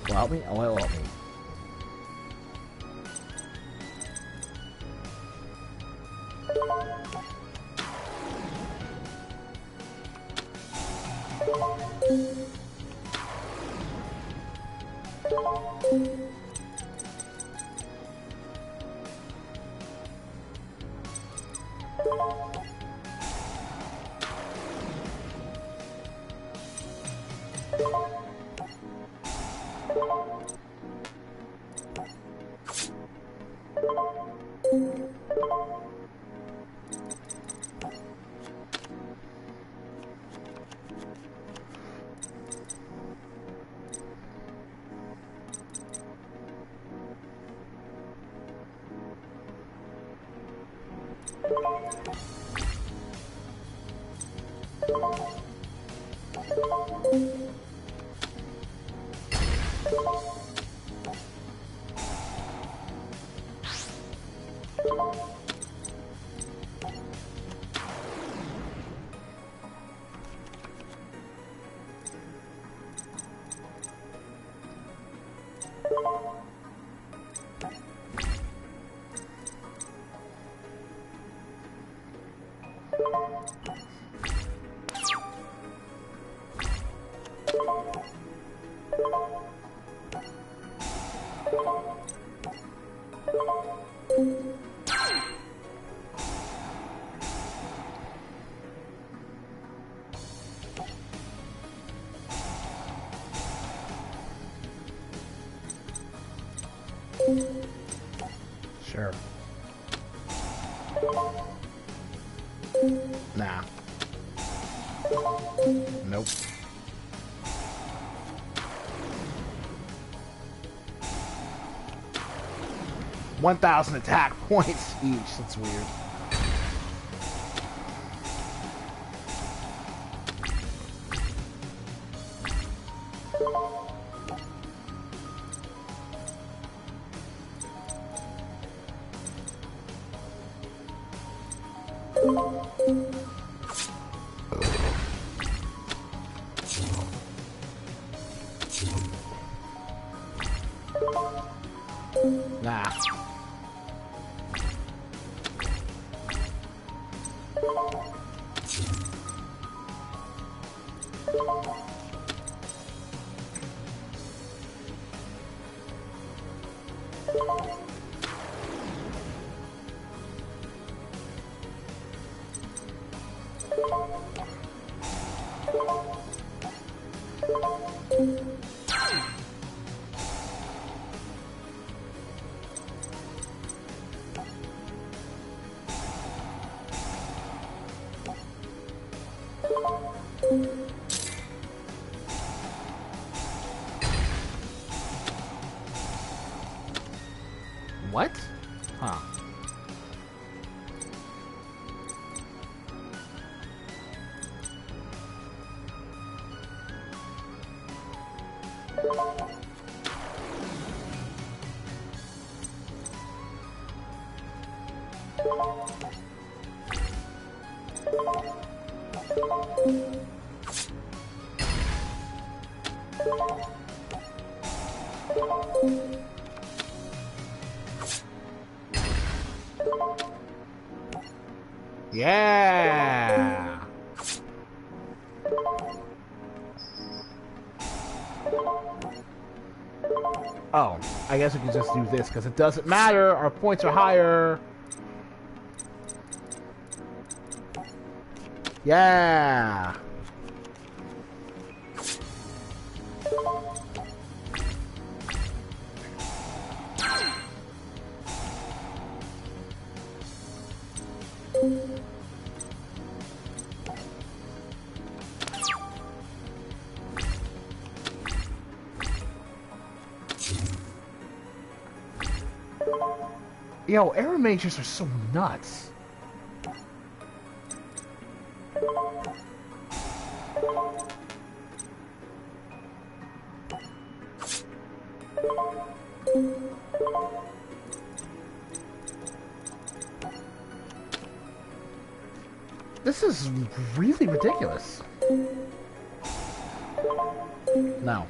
Will help me? Oh, it'll help me. Sure. Nah. Nope. 1,000 attack points each. That's weird. Nah. What? Huh. Yeah. Oh, I guess we can just do this because it doesn't matter. Our points are higher. Yeah. Yo, arrow mages are so nuts. This is really ridiculous. No.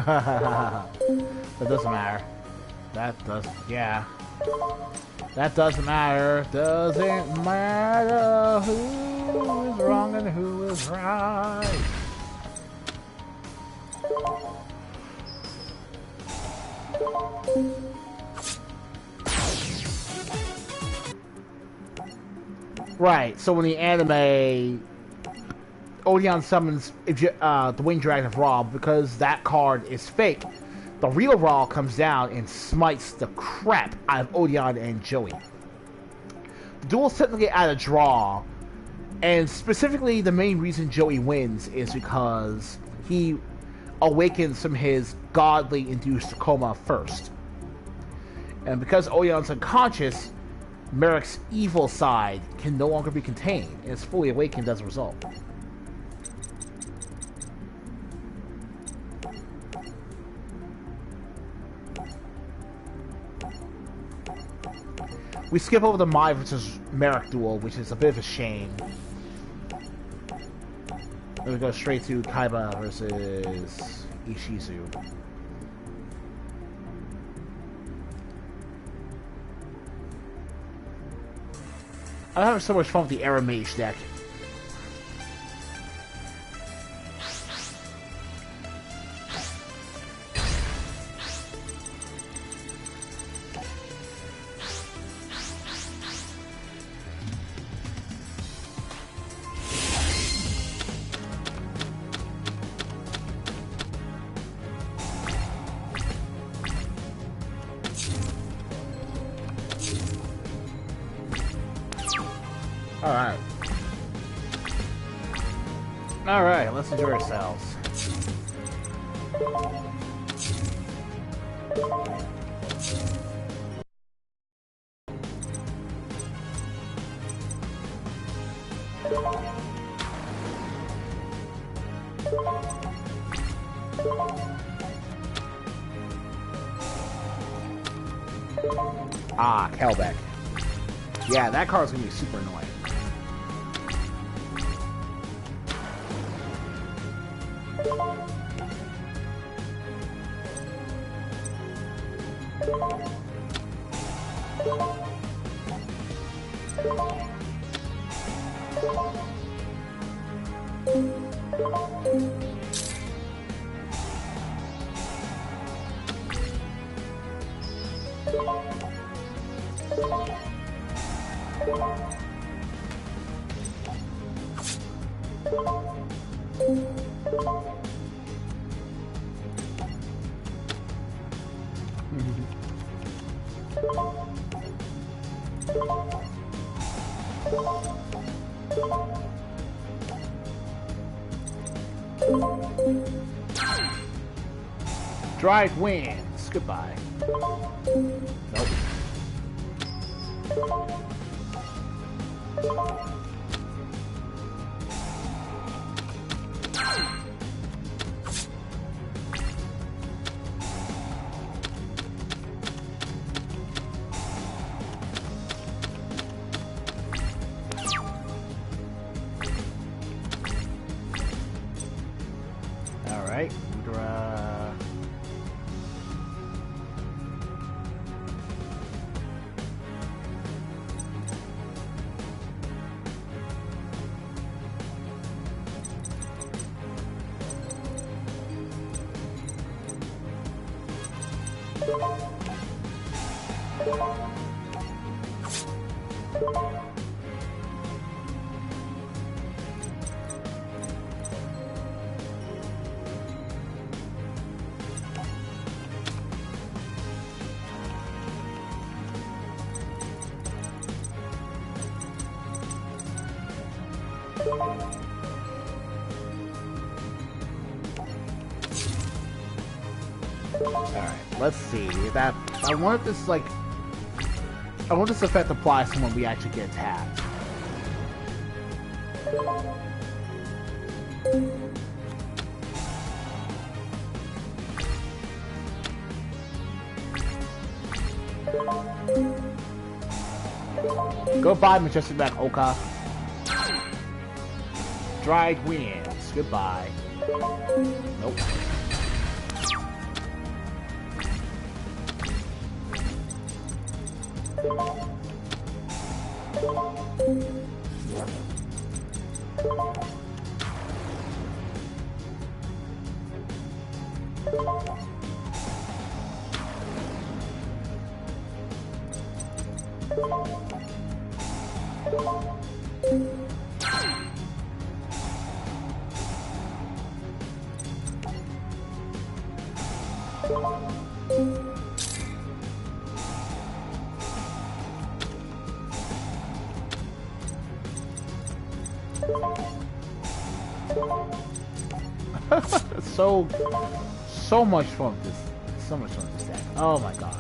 That doesn't matter. That does, yeah. That doesn't matter. Doesn't matter who is wrong and who is right. Right, so in the anime, Odeon summons the Winged Dragon of Ra because that card is fake. The real Ra comes down and smites the crap out of Odeon and Joey. The duel's technically at a draw, and specifically the main reason Joey wins is because he awakens from his godly induced coma first. And because Odeon's unconscious, Merrick's evil side can no longer be contained and is fully awakened as a result. We skip over the Mai versus Merrick duel, which is a bit of a shame. Then we go straight to Kaiba versus Ishizu. I'm having so much fun with the Arrow Mage deck. Alright. Alright, let's enjoy ourselves. Ah, Kelbeck. Yeah, that card's gonna be super annoying. Dried winds. Goodbye. Nope. All right. Alright, let's see. That I want this like I want this effect applies to when we actually get attacked. Goodbye, Majestic Black Oka. Dried winds. Goodbye. Nope. So much fun with this. So much fun with this deck. Oh my god.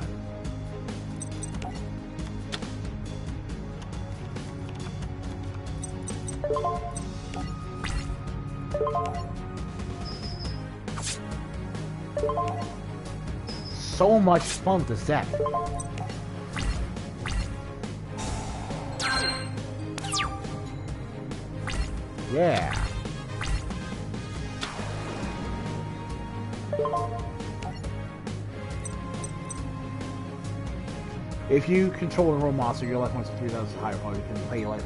So much fun with this deck. Yeah. If you control a roll monster, your life points are 3,000 higher power. You can pay your life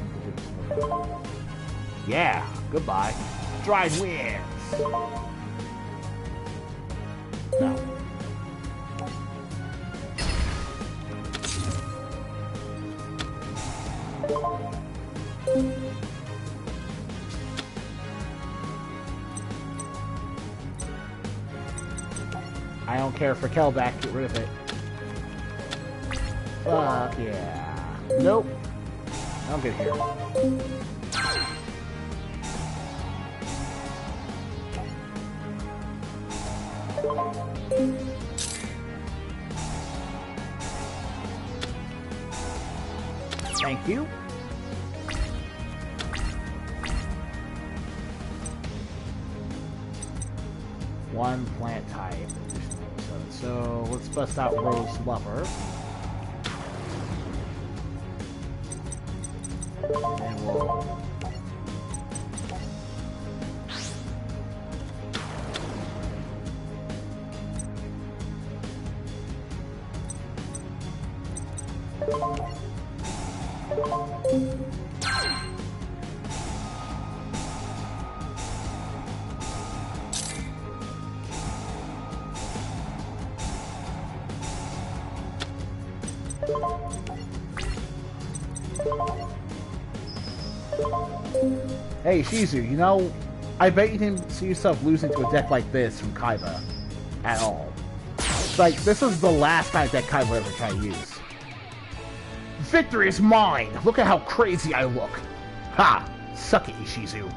points. Yeah, goodbye. Dried winds. No. I don't care for Kelback. Get rid of it. Fuck yeah. Nope. I'll get here. Thank you. One plant type. So let's bust out Rose Lover. And we'll... Hey, Shizu, you know, I bet you didn't see yourself losing to a deck like this from Kaiba. At all. Like, this is the last kind of deck Kaiba ever tried to use. Victory is mine! Look at how crazy I look! Ha! Suck it, Ishizu.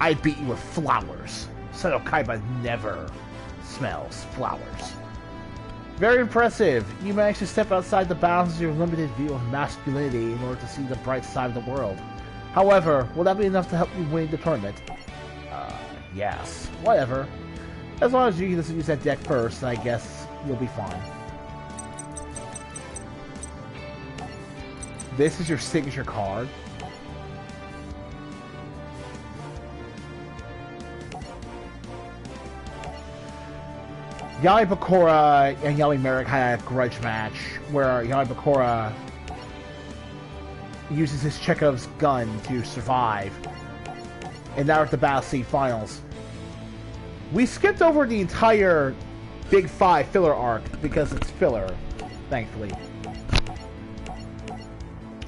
I beat you with flowers. Seto Kaiba never smells flowers. Very impressive. You managed to step outside the bounds of your limited view of masculinity in order to see the bright side of the world. However, will that be enough to help you win the tournament? Yes. Whatever. As long as you doesn't use that deck first, then I guess you'll be fine. This is your signature card. Yami Bakura and Yami Merrick had a grudge match where Yami Bakura uses his Chekhov's gun to survive. And now we're at the Battle City Finals. We skipped over the entire Big 5 filler arc because it's filler, thankfully.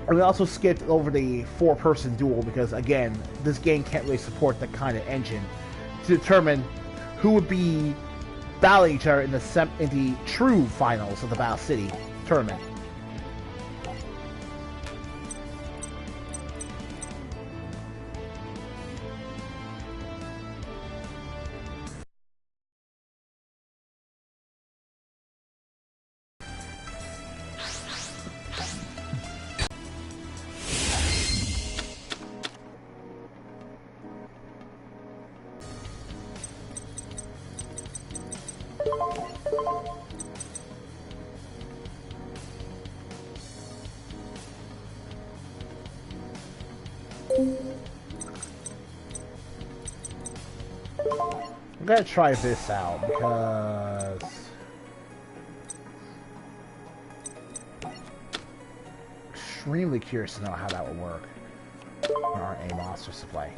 And we also skipped over the 4-person duel because, again, this game can't really support that kind of engine to determine who would be battling each other in the true finals of the Battle City tournament. I'm gonna try this out because extremely curious to know how that would work. There aren't any monsters to play.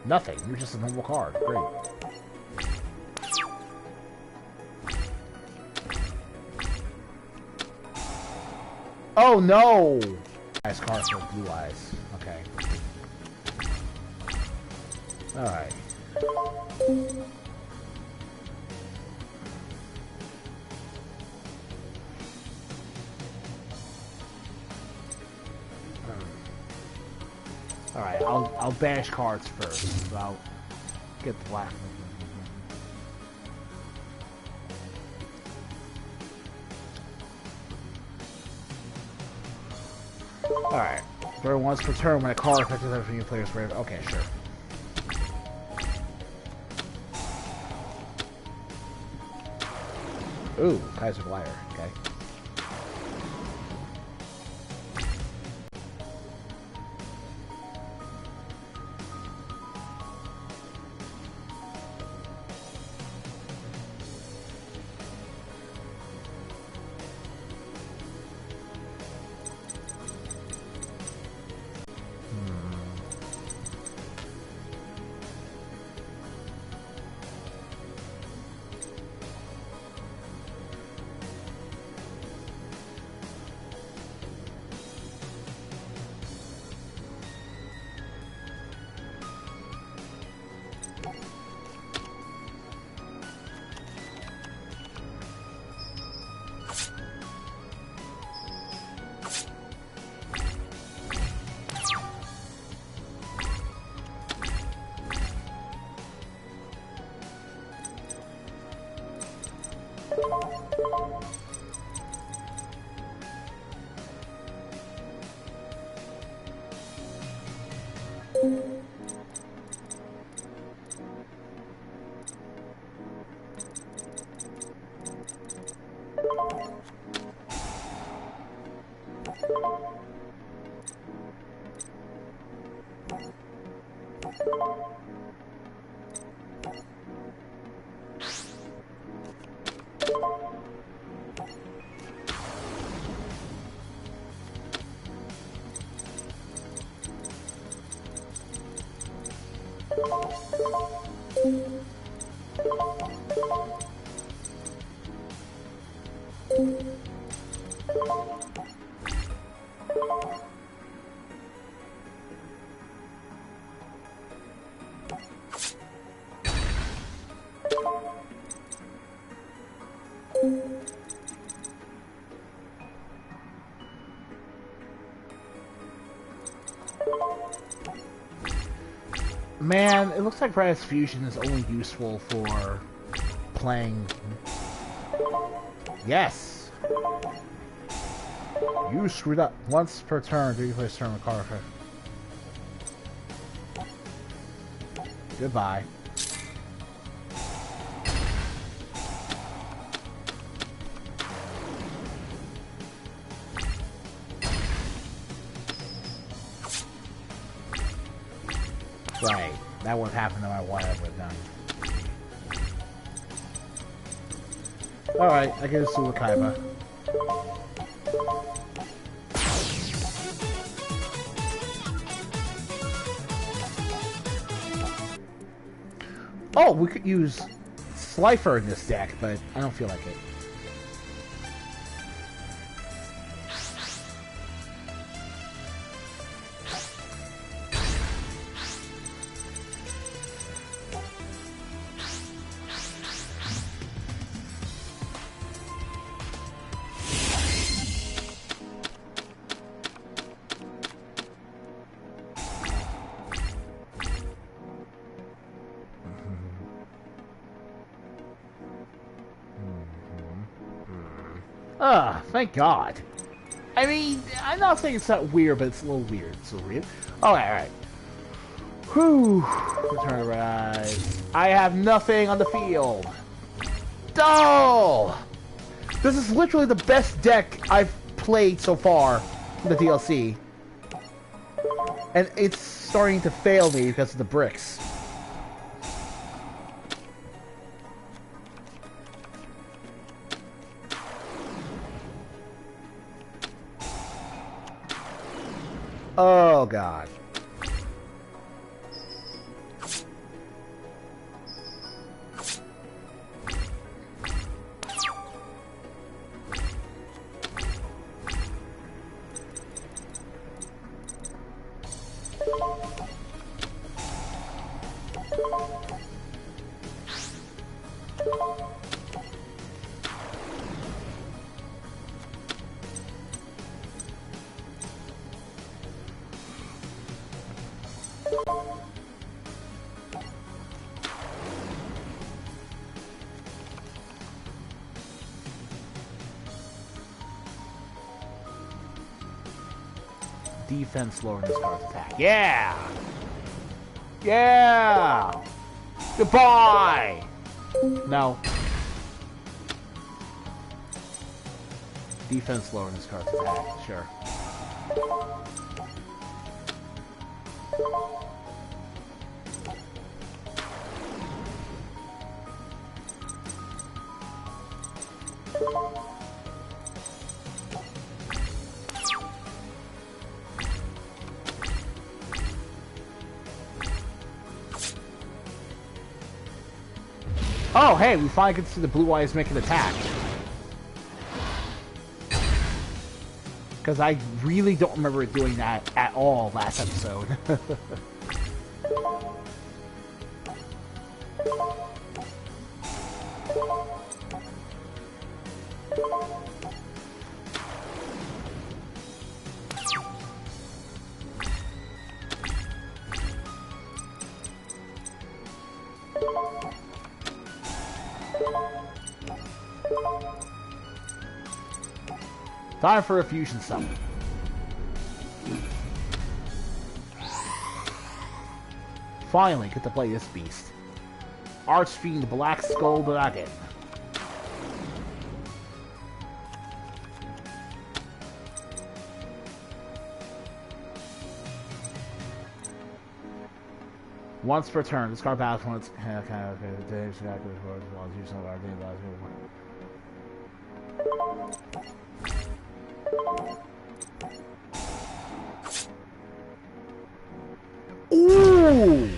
Nothing. You're just a normal card. Great. Oh no! Nice card for Blue Eyes. Okay. Alright. Alright, I'll banish cards first. So I'll get the black. Alright. For once per turn when a card affects other from your player's grave. Okay, sure. Ooh, Kaiser Glider. Okay. Man, it looks like Brightest Fusion is only useful for playing... Yes! You screwed up. Once per turn, do you play a turn with card? Goodbye. Right. That would have happened no matter what I would have done. Alright, I get a Sula Kaiba. Oh, we could use Slifer in this deck, but I don't feel like it. Thank God. I mean, I'm not saying it's not weird, but it's a little weird. It's a little weird. Alright. Whew. Return to rise. I have nothing on the field. Oh! This is literally the best deck I've played so far in the DLC. And it's starting to fail me because of the bricks. Oh, God. Defense lowering this card's attack. Yeah! Yeah! Goodbye! No. Defense lowering this card's attack. Sure. Oh, hey, we finally get to see the blue eyes make an attack. Because I really don't remember it doing that at all last episode. Time for a fusion summon. Finally, get to play this beast. Archfiend Black Skull Dragon. Once per turn, discard battles once. Ooh!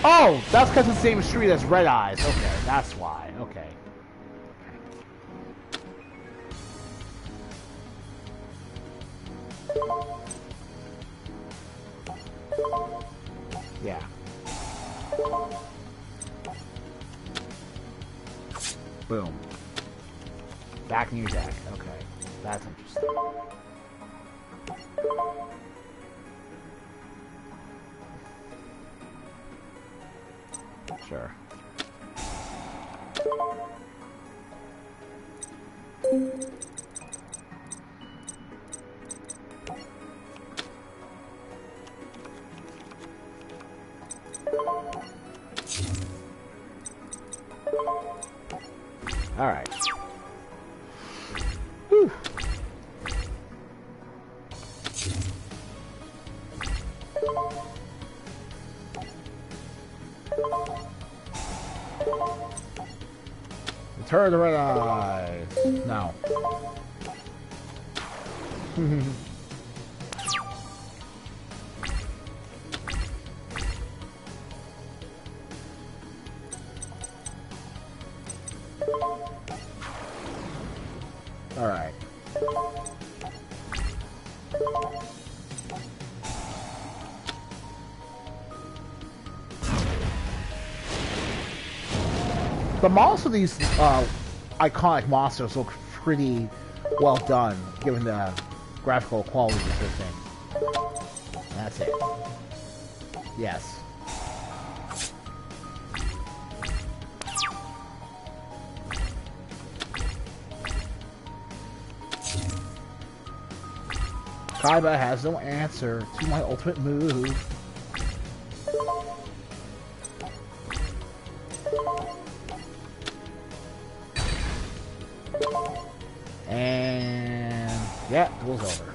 Oh, that's because it's the same street as Red Eyes. Okay, that's why. Okay. Yeah. Boom. Back in your deck. Okay. That's interesting. Sure. All right. Whew. Turn the red eyes. No. All right. The models of these iconic monsters look pretty well done, given the graphical quality of this thing. That's it. Yes. Kaiba has no answer to my ultimate move. And yeah, duel's over.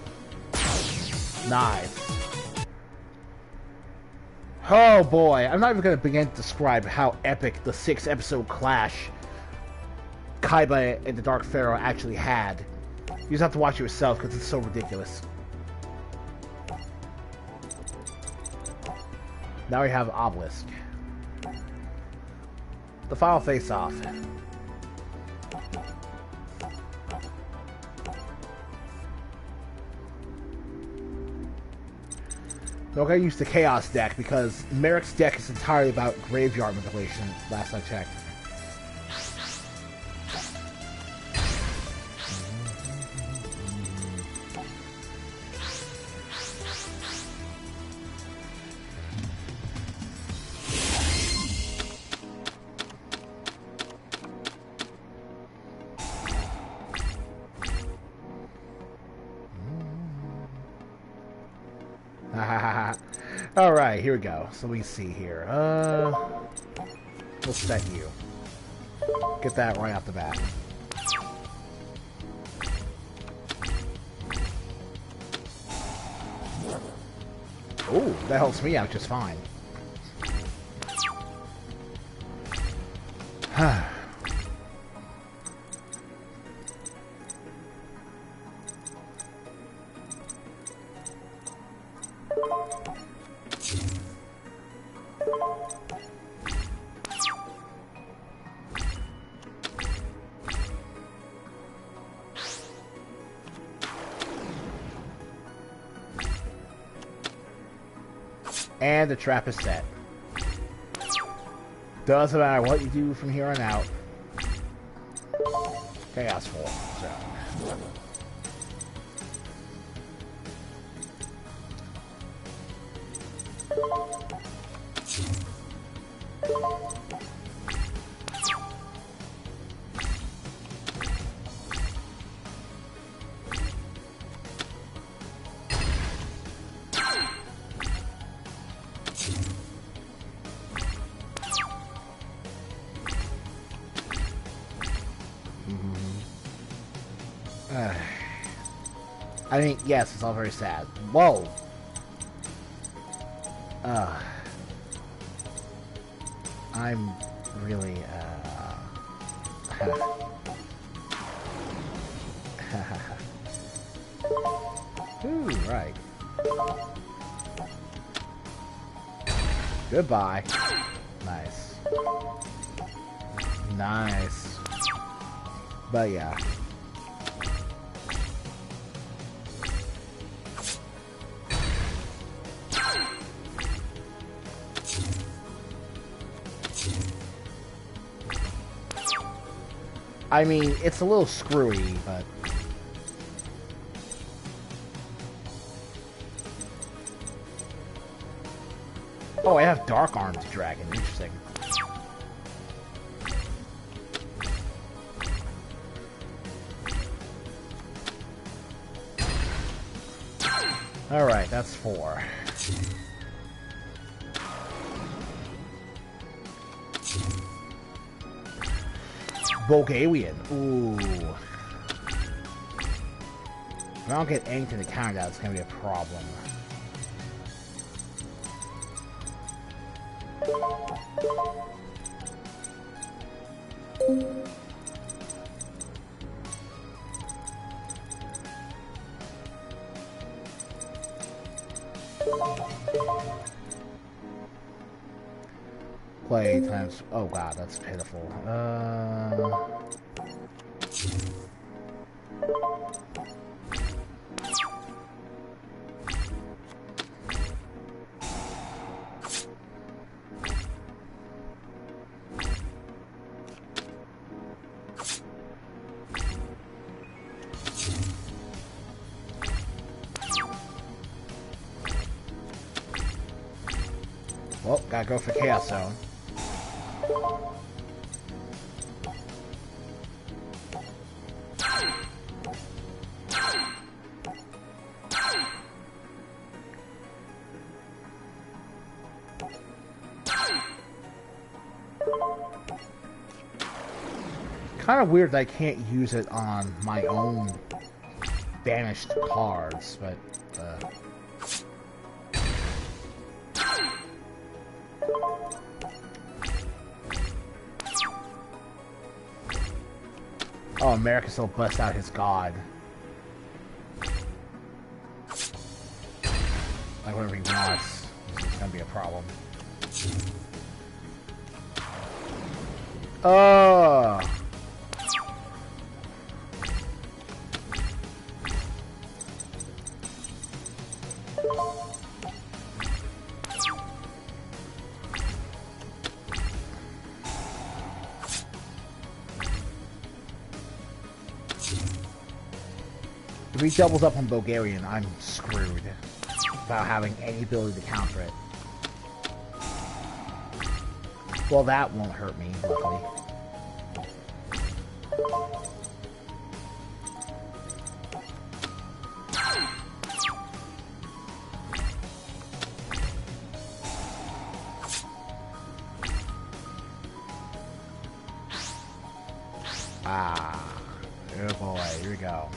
Nice. Oh boy, I'm not even going to begin to describe how epic the 6-episode clash Kaiba and the Dark Pharaoh actually had. You just have to watch it yourself because it's so ridiculous. Now we have Obelisk. The final face-off. Don't get used to Chaos deck because Merrick's deck is entirely about graveyard manipulation, last I checked. Alright, here we go. So we see here. We'll set you. Get that right off the bat. Ooh, that helps me out just fine. And the trap is set. Doesn't matter what you do from here on out. Chaos Form. So. I mean, yes, it's all very sad. Whoa! I'm really, Ooh, right. Goodbye. Nice. Nice. But yeah. I mean, it's a little screwy, but... Oh, I have Dark Armed Dragon. Interesting. Alright, that's 4. Bulgarian. Ooh. If I don't get anything to counter that, it's gonna be a problem. Play times... Oh god, that's pitiful. Well, gotta go for Chaos Zone. Kind of weird that I can't use it on my own banished cards, but oh, America still busts out his god. Like whatever he wants. This is gonna be a problem. Oh. If he doubles up on Bulgarian, I'm screwed without having any ability to counter it. Well, that won't hurt me, luckily. Ah, oh boy, here we go.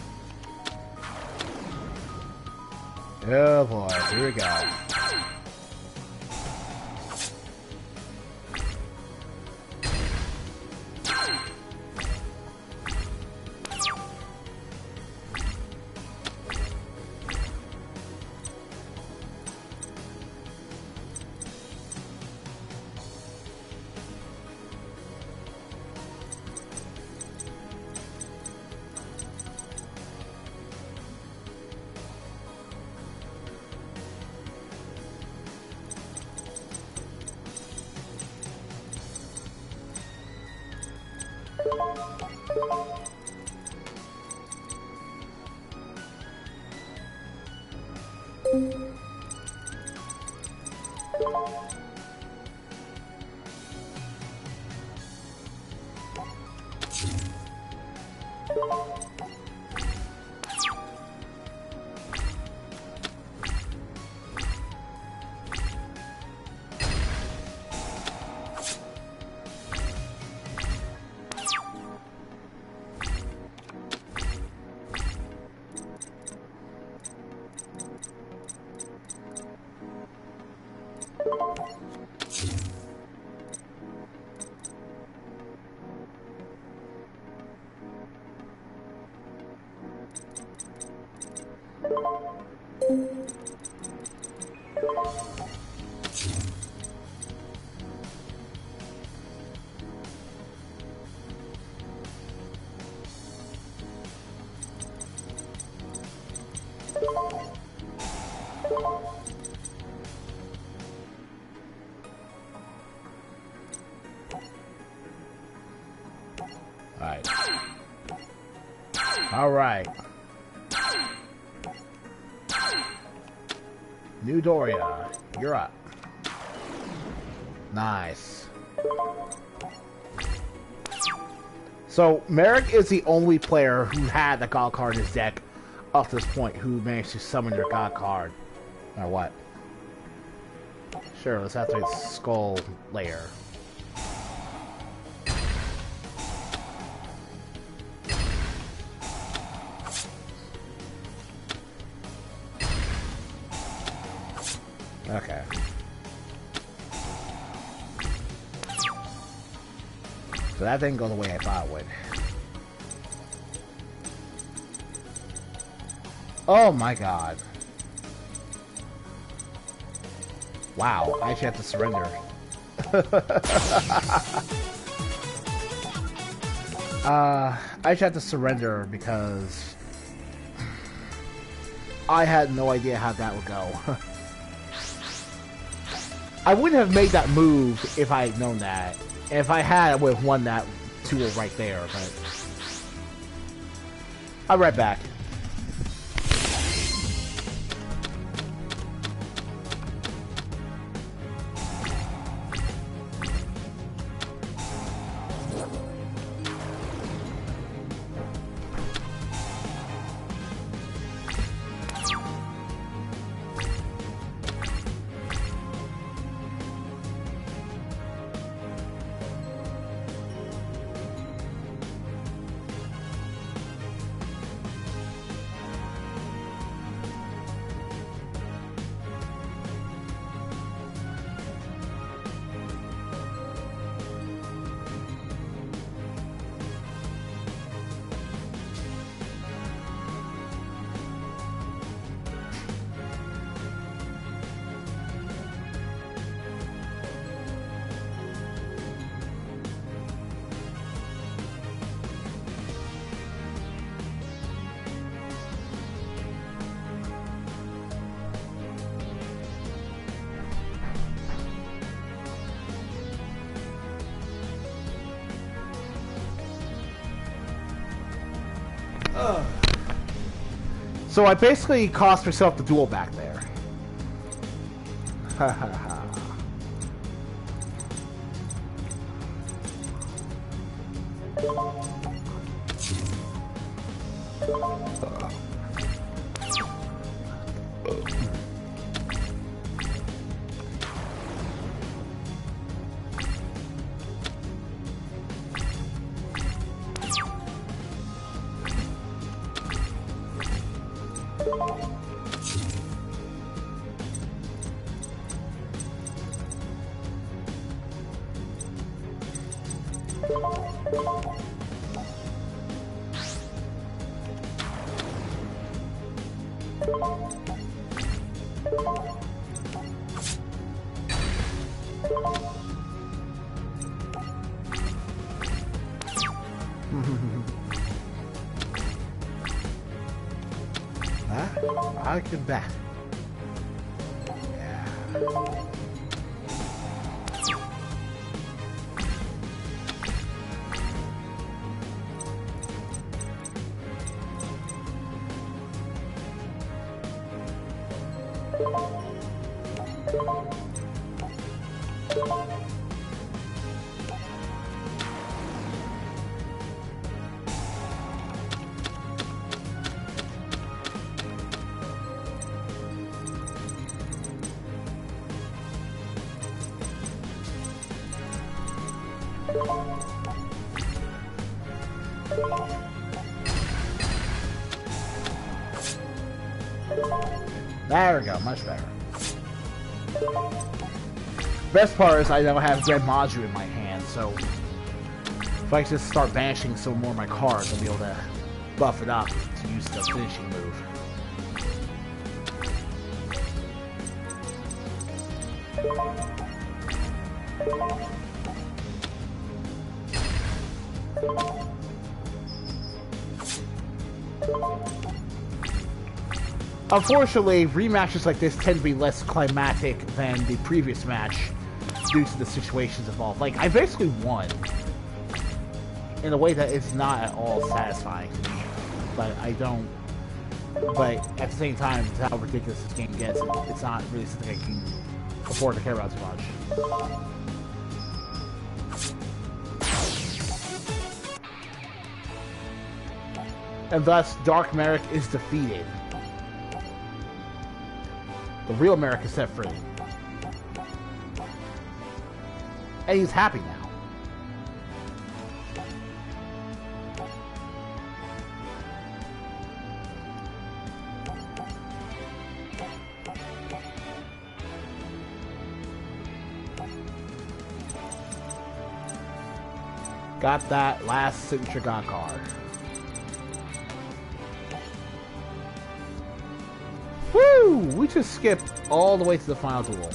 Oh boy, here we go. Alright. New Doria, you're up. Nice. So, Merrick is the only player who had the God card in his deck up to this point who managed to summon your god card. Or what? Sure, let's activate Skull Layer. Okay. So that didn't go the way I thought it would. Oh my god. Wow, I actually have to surrender. I actually have to surrender because I had no idea how that would go. I wouldn't have made that move if I had known that. If I had, I would have won that duel right there, but I'll be right back. So I basically cost myself the duel back there. Ha ha ha. I can back. Yeah. There we go, much better. Best part is I now have Red Maju in my hand, so if I just start banishing some more of my cards, I'll be able to buff it up to use the finishing move. Unfortunately, rematches like this tend to be less climactic than the previous match due to the situations involved. Like, I basically won in a way that is not at all satisfying to me, but I don't... But at the same time, it's how ridiculous this game gets. It's not really something I can afford to care about too much. and thus Dark Merrick is defeated. The real Merrick is set free. And he's happy now. Got that last signature god card. Woo! We just skipped all the way to the final duel.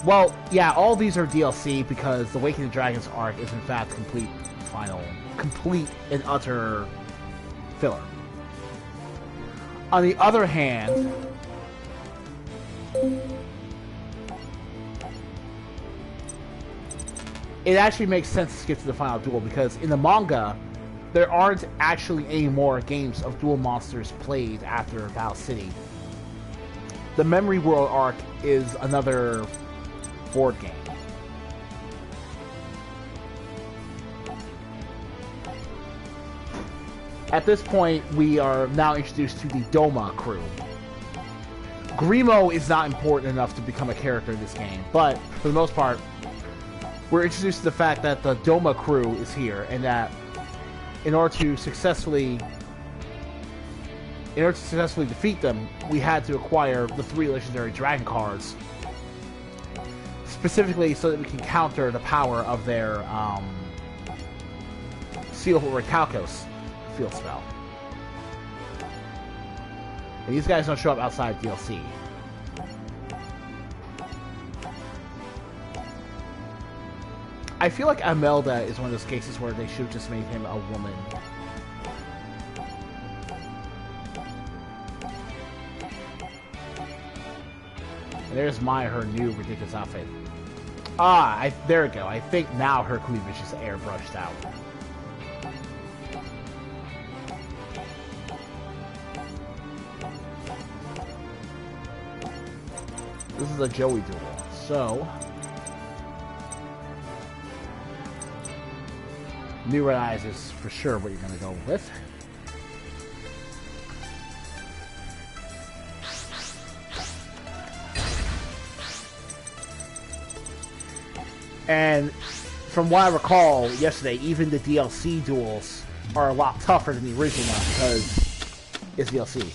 Well, yeah, all these are DLC because the Awakening of Dragons arc is in fact complete and utter filler. On the other hand, it actually makes sense to skip to the final duel because in the manga, there aren't actually any more games of duel monsters played after Battle City. The Memory World arc is another board game. At this point, we are now introduced to the Doma crew. Grimo is not important enough to become a character in this game, but for the most part, we're introduced to the fact that the Doma crew is here, and that in order to successfully defeat them, we had to acquire the 3 legendary dragon cards, specifically so that we can counter the power of their Seal of Orichalcos field spell. And these guys don't show up outside DLC. I feel like Imelda is one of those cases where they should have just made him a woman. And there's her new ridiculous outfit. There we go. I think now her cleavage is airbrushed out. This is a Joey duel, so New Red Eyes is for sure what you're going to go with. And from what I recall yesterday, even the DLC duels are a lot tougher than the original one because it's DLC.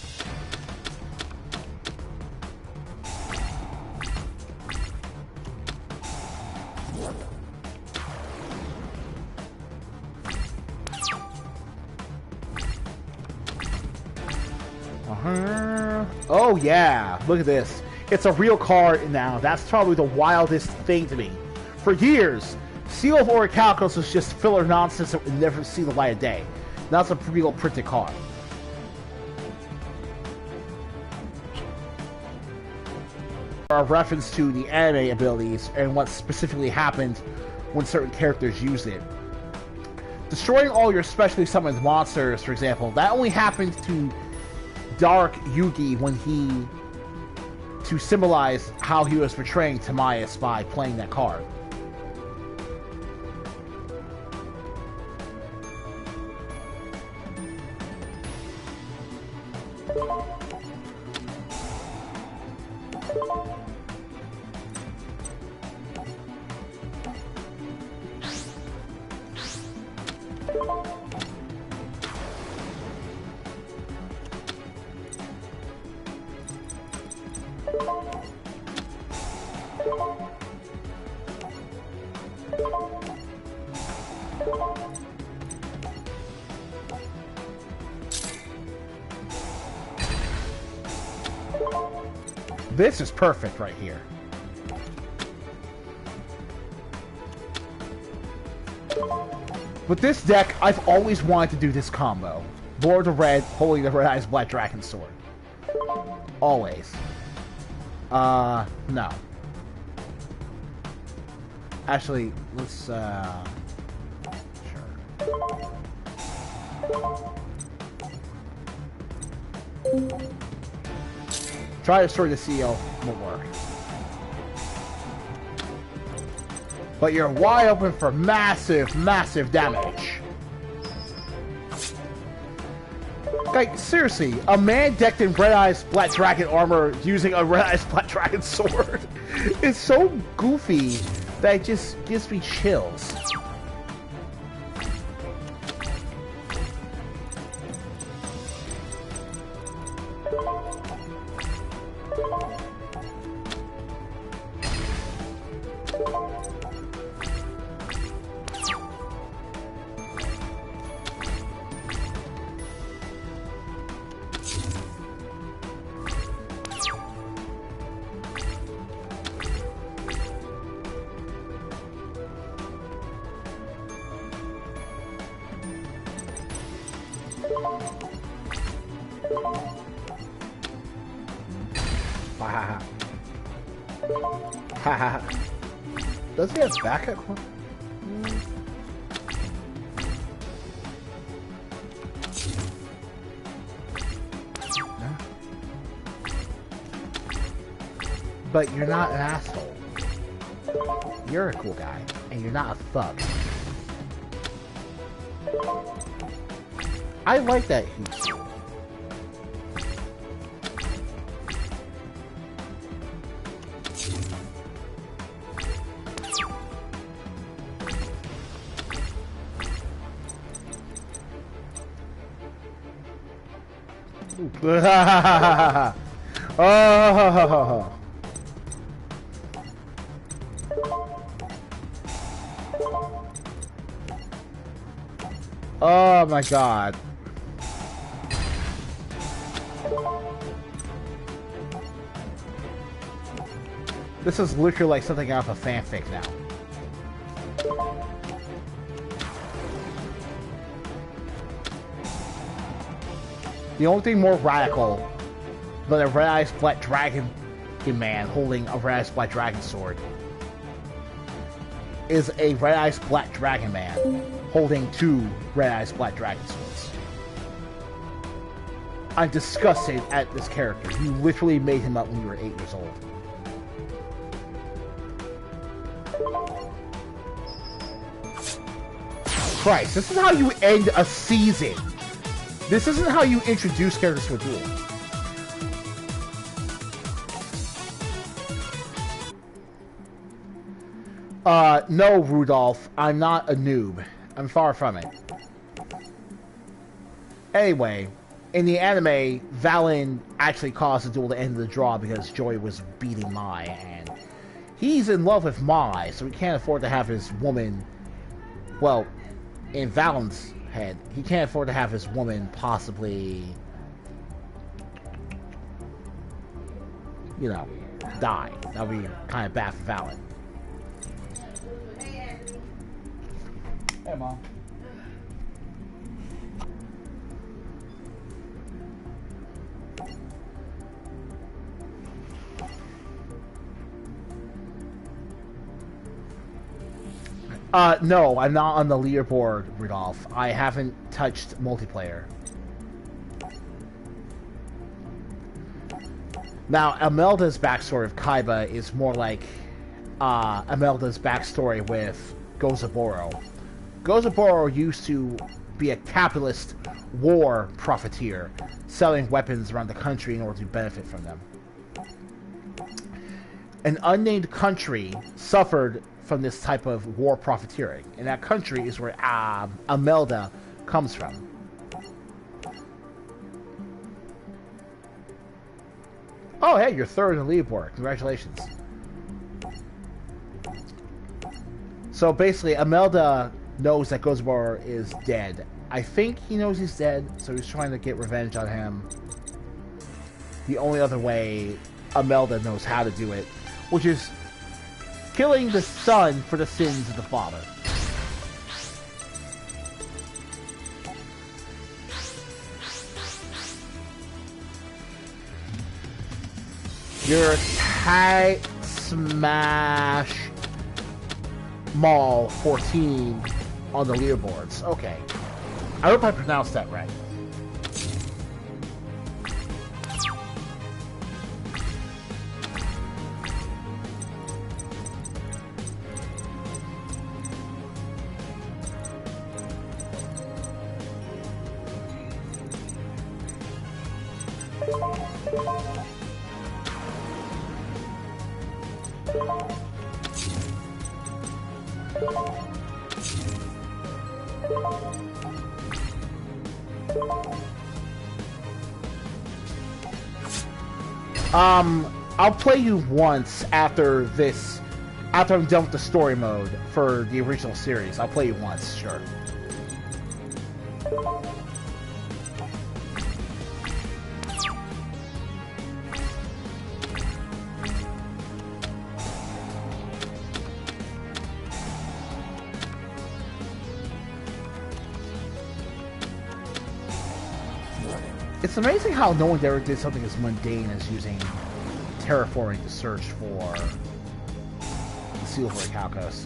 Oh yeah, look at this. It's a real card now. That's probably the wildest thing to me. For years, Seal of Orichalcos was just filler nonsense that would never see the light of day. Now it's a real printed card. A reference to the anime abilities and what specifically happened when certain characters used it. Destroying all your specially summoned monsters, for example, that only happened to Dark Yugi when to symbolize how he was portraying Timaeus by playing that card. This is perfect right here. With this deck, I've always wanted to do this combo. Lord of Red, holding the Red Eyes Black Dragon Sword. Always. No. Actually, let's, sure. Try to destroy the seal, won't work. But you're wide open for massive, massive damage. Like, seriously, a man decked in red-eyes black dragon armor using a red-eyes black dragon sword is so goofy that it just gives me chills. Haha. Does he have backup? But you're not an asshole. You're a cool guy, and you're not a thug. I like that he's cool. Oh. Oh my god. This is literally like something out of a fanfic now. The only thing more radical than a red-eyes black dragon man holding a red-eyes black dragon sword is a red-eyes black dragon man holding two red-eyes black dragon swords. I'm disgusted at this character. You literally made him up when you were 8 years old. Christ, this is how you end a season. This isn't how you introduce characters to a duel. No, Rudolph. I'm not a noob. I'm far from it. Anyway, in the anime, Valen actually caused the duel to end the draw because Joy was beating Mai, and he's in love with Mai, so he can't afford to have his woman... Well, in Valen's head, he can't afford to have his woman possibly, you know, die. That would be kind of bad for Valen. Hey, Mom. No, I'm not on the leaderboard, Rudolph. I haven't touched multiplayer. Now, Imelda's backstory of Kaiba is more like Imelda's backstory with Gozaburo. Gozaburo used to be a capitalist war profiteer, selling weapons around the country in order to benefit from them. An unnamed country suffered from this type of war profiteering, and that country is where Imelda comes from. Oh, hey, you're third in the leaderboard. Congratulations. So basically, Imelda knows that Gozaburo is dead. I think he knows he's dead, so he's trying to get revenge on him. The only other way Imelda knows how to do it, which is killing the son for the sins of the father. You're Tight Smash Mall 14 on the leaderboards. Okay. I hope I pronounced that right. I'll play you once after this, after I'm done with the story mode for the original series. I'll play you once, sure. It's amazing how no one ever did something as mundane as using terraforming to search for the Silver Calcos.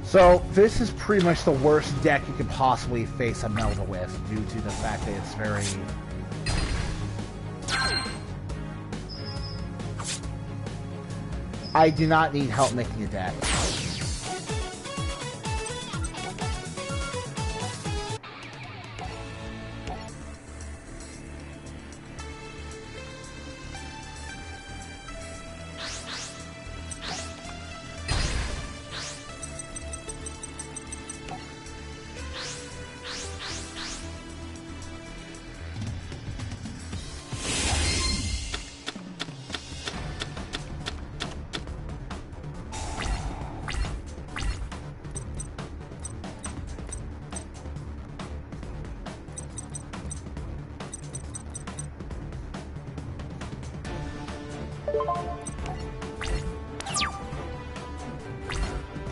So, this is pretty much the worst deck you could possibly face a Melba with, due to the fact that it's very... I do not need help making a deck.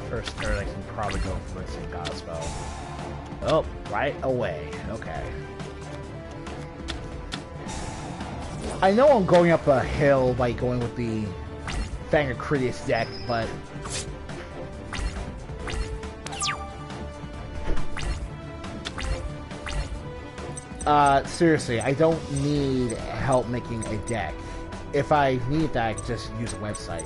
First turn, I can probably go for it in Godspell. Oh, right away. Okay. I know I'm going up a hill by going with the Fang of Critias deck, but... seriously, I don't need help making a deck. If I need that, I can just use a website.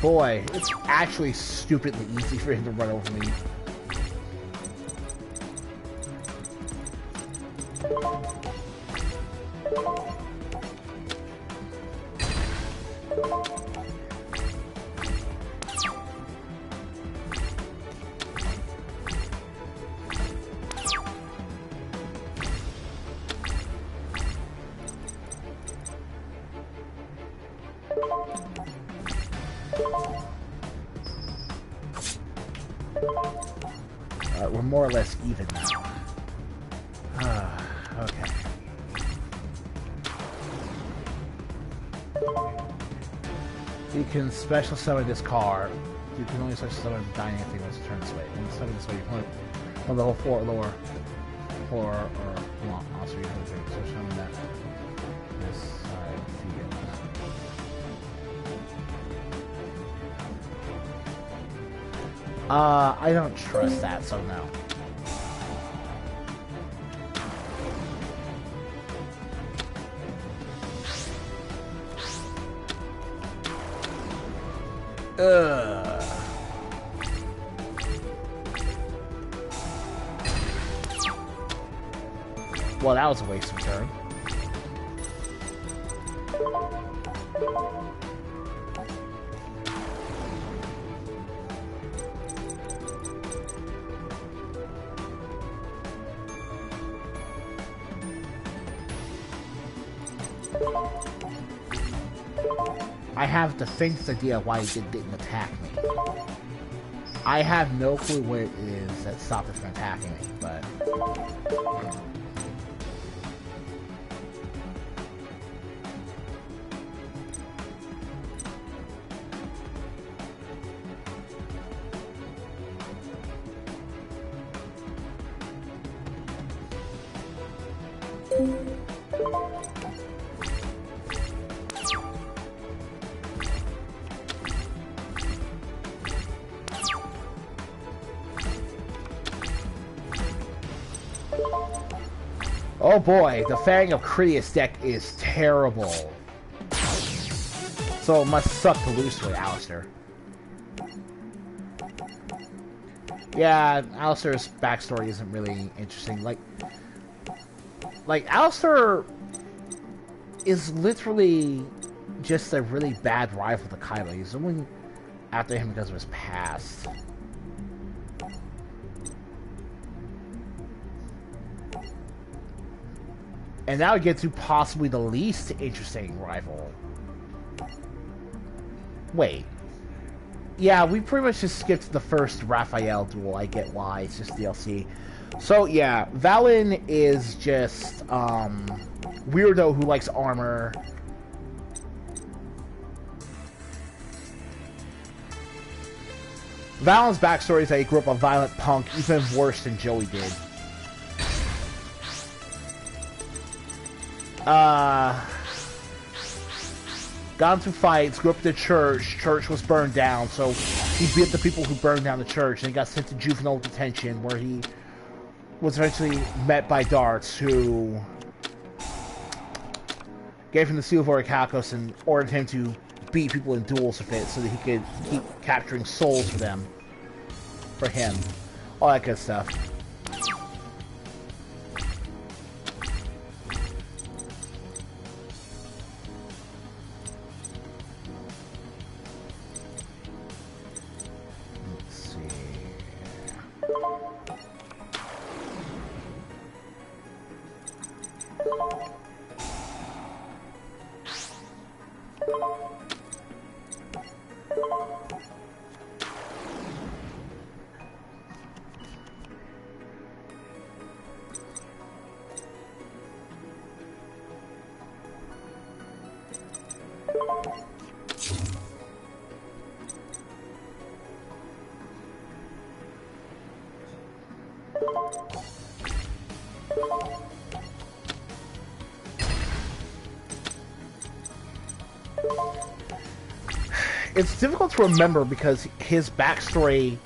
Boy, it's actually stupidly easy for him to run over me. We're more or less even now. Okay. You can special summon this card. You can only special summon a dining thing once you turn this way. When you summon this way, you can on the whole floor lower floor or also you can special summon that this side field. I don't trust that, so no. Ugh. Well, that was a waste of a turn. I have the faintest idea why it didn't attack me. I have no clue what it is that stopped it from attacking me, but... Oh boy, the Fang of Critias deck is terrible. So it must suck to lose to it, Alistair. Yeah, Alistair's backstory isn't really interesting. Like Alistair is literally just a really bad rival to Kylo. He's only after him because of his past. And now we get to possibly the least interesting rival. Wait. Yeah, we pretty much just skipped the first Raphael duel. I get why. It's just DLC. So, yeah. Valen is just, weirdo who likes armor. Valen's backstory is that he grew up a violent punk, even worse than Joey did. Got into fights, grew up in the church was burned down, so he beat the people who burned down the church, and he got sent to juvenile detention, where he was eventually met by Darts, who gave him the Seal of Orichalcos and ordered him to beat people in duels with it, so that he could keep capturing souls for them, for him. All that good stuff. It's difficult to remember because his backstory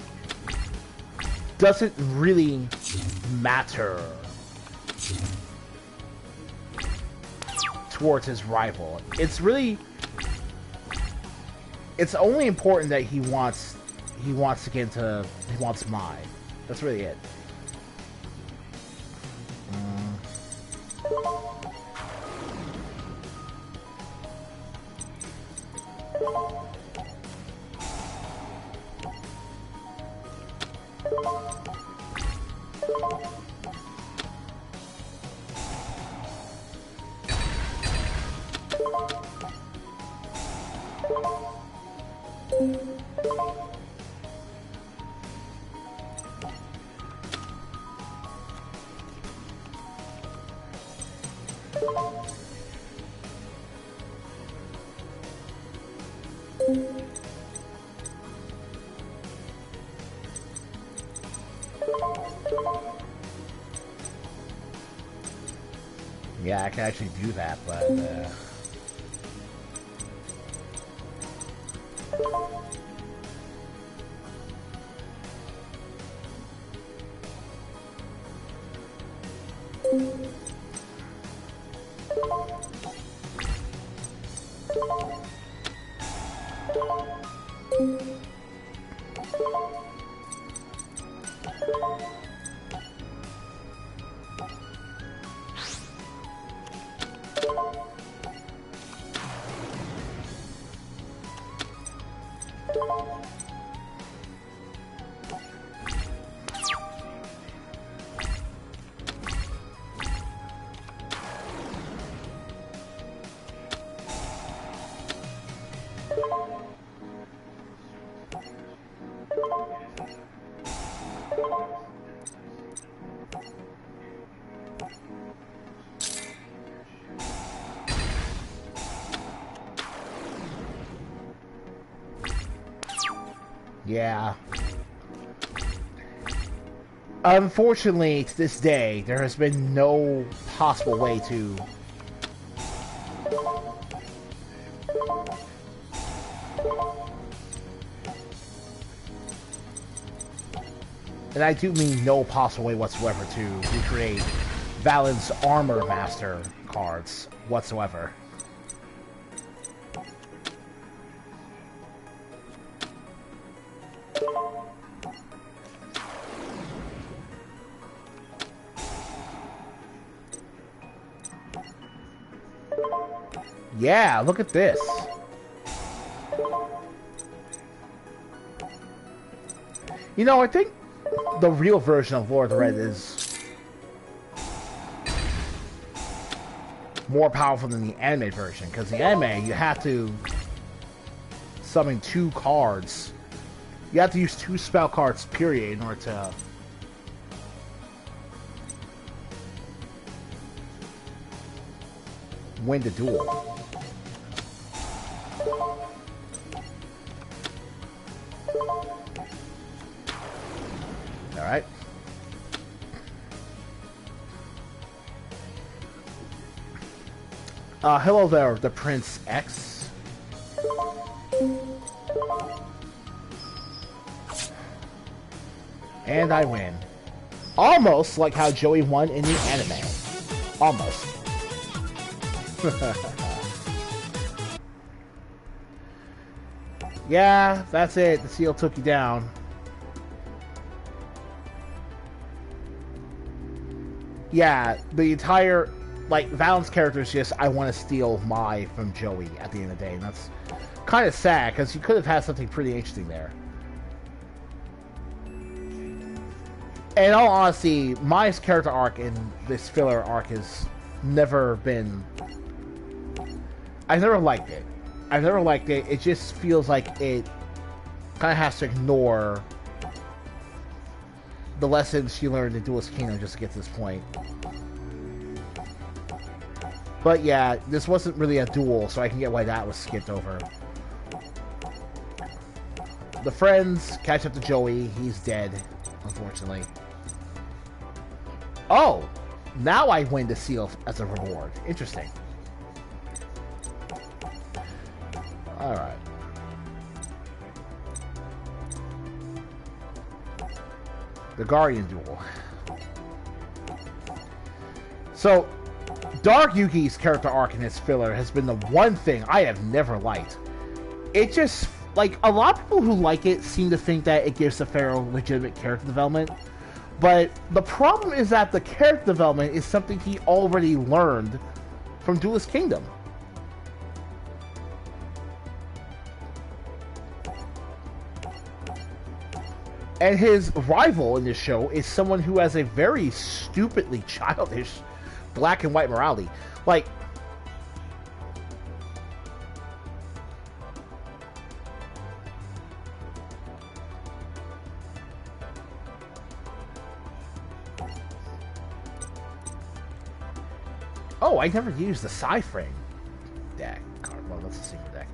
doesn't really matter towards his rival. It's only important that he wants to get into, he wants Mai. That's really it. Yeah, I can actually do that, but Yeah. Unfortunately, to this day, there has been no possible way to... And I do mean no possible way whatsoever to recreate Valen's Armor Master cards whatsoever. Yeah, look at this. You know, I think the real version of Lord of the Red is more powerful than the anime version, because the anime, you have to summon 2 cards. You have to use 2 spell cards, period, in order to... win the duel. Alright. Hello there, the Prince X. And I win. Almost like how Joey won in the anime. Almost. Yeah, that's it. The seal took you down. Yeah, the entire, like, Valen's character is just, I want to steal Mai from Joey at the end of the day. And that's kind of sad, because you could have had something pretty interesting there. In all honesty, Mai's character arc in this filler arc has never been... I've never liked it. I've never liked it. It just feels like it kind of has to ignore the lessons she learned in Duelist Kingdom just to get to this point. But yeah, this wasn't really a duel, so I can get why that was skipped over. The friends catch up to Joey. He's dead, unfortunately. Oh! Now I win the seal as a reward. Interesting. Alright. The Guardian Duel. So, Dark Yuki's character arc in this filler has been the one thing I have never liked. It just, like, a lot of people who like it seem to think that it gives the Pharaoh legitimate character development. But the problem is that the character development is something he already learned from Duelist Kingdom. And his rival in this show is someone who has a very stupidly childish black and white morality. Like, oh, I never used the Psy-Frame deck. Well, that's the secret deck.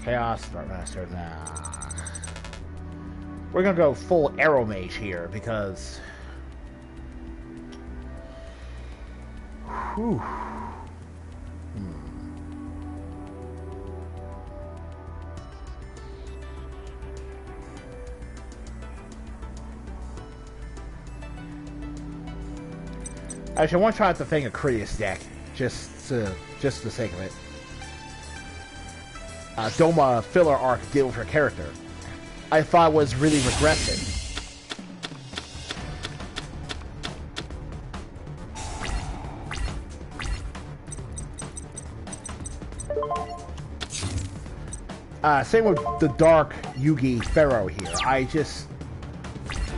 Chaos, Dark Master, nah. We're gonna go full Arrow Mage here because... Whew. Actually, I want to try out the thing a Critias deck, just for the sake of it. Doma filler arc deal with her character. I thought was really regressive. Same with the Dark Yugi Pharaoh here. I just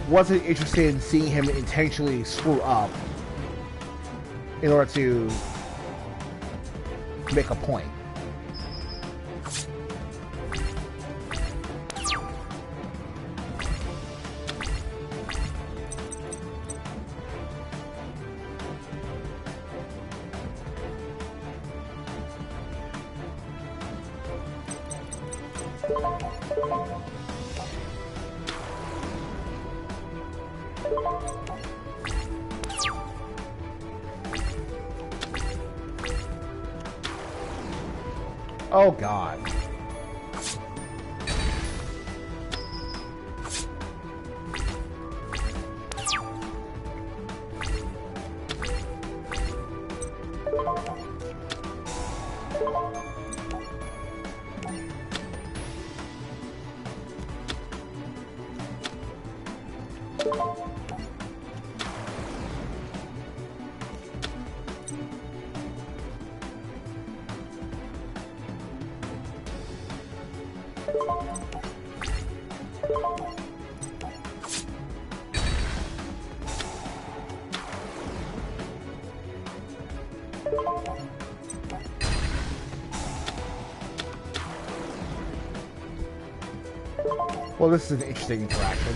wasn't interested in seeing him intentionally screw up in order to make a point. Oh, God. Well, this is an interesting interaction.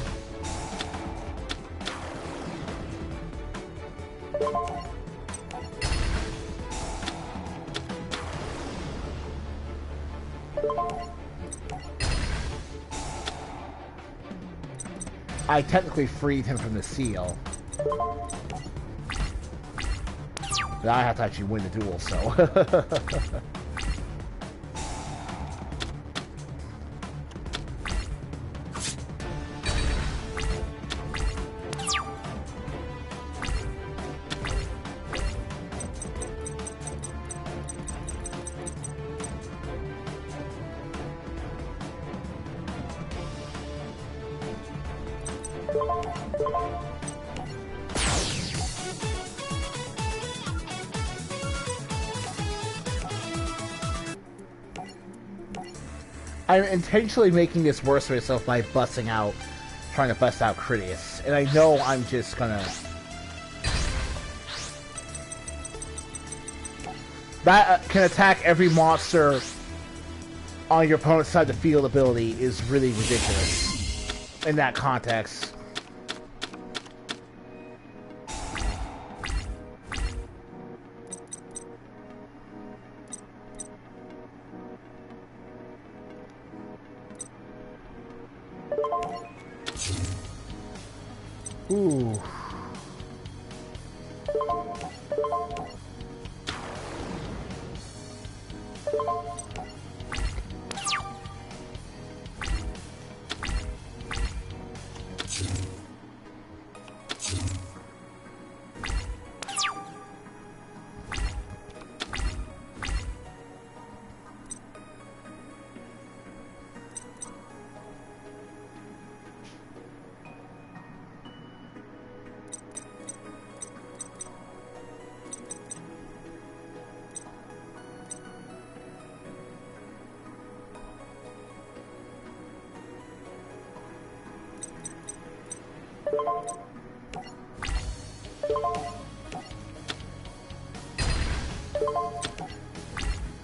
I technically freed him from the seal. But I have to actually win the duel, so... I'm intentionally making this worse for myself by trying to bust out Critias. And I know I'm just gonna... That can attack every monster on your opponent's side of the field ability is really ridiculous in that context. Ooh.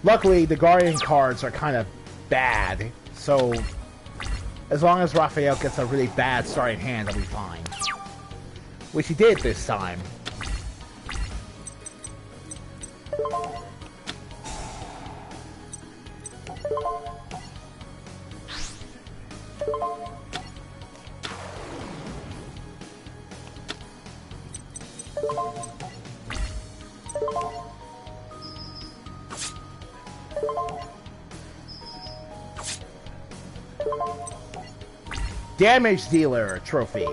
Luckily, the Guardian cards are kind of bad, so as long as Raphael gets a really bad starting hand, I'll be fine. Which he did this time. Damage Dealer trophy.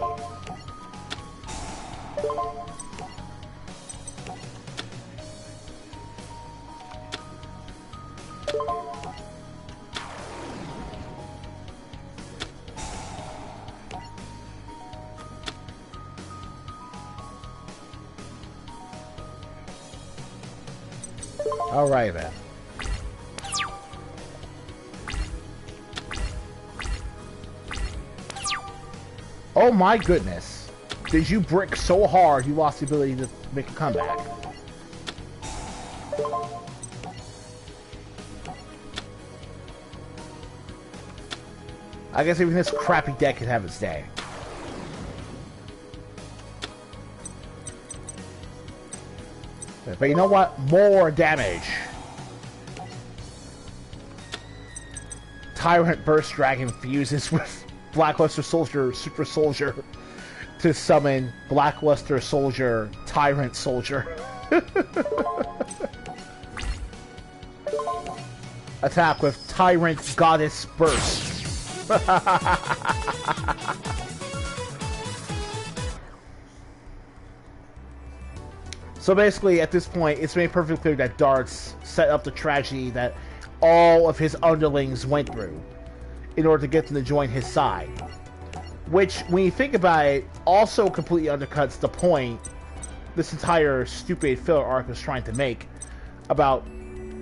All right then. Oh my goodness. Did you brick so hard you lost the ability to make a comeback? I guess even this crappy deck can have its day. But you know what? More damage. Tyrant Burst Dragon fuses with Blackluster Soldier Super Soldier to summon Blackluster Soldier Tyrant Soldier. Attack with Tyrant Goddess Burst. So basically, at this point, it's made perfectly clear that Darts set up the tragedy that all of his underlings went through in order to get them to join his side. Which, when you think about it, also completely undercuts the point this entire stupid filler arc was trying to make about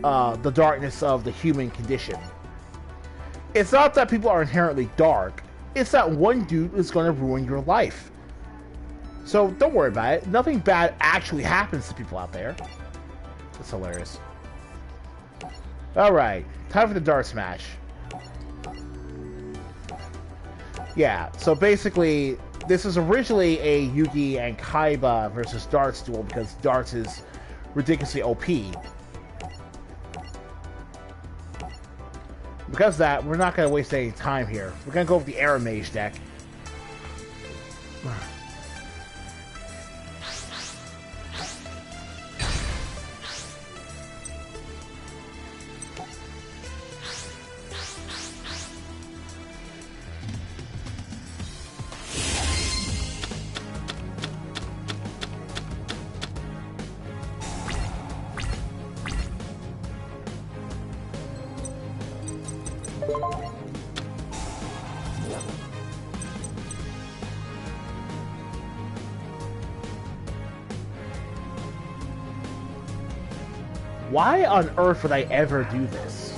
the darkness of the human condition. It's not that people are inherently dark, it's that one dude is going to ruin your life. So don't worry about it. Nothing bad actually happens to people out there. That's hilarious. Alright, time for the darts match. Yeah, so basically, this was originally a Yugi and Kaiba versus Darts duel because Darts is ridiculously OP. Because of that, we're not going to waste any time here. We're going to go with the Air Mage deck. Why on earth would I ever do this?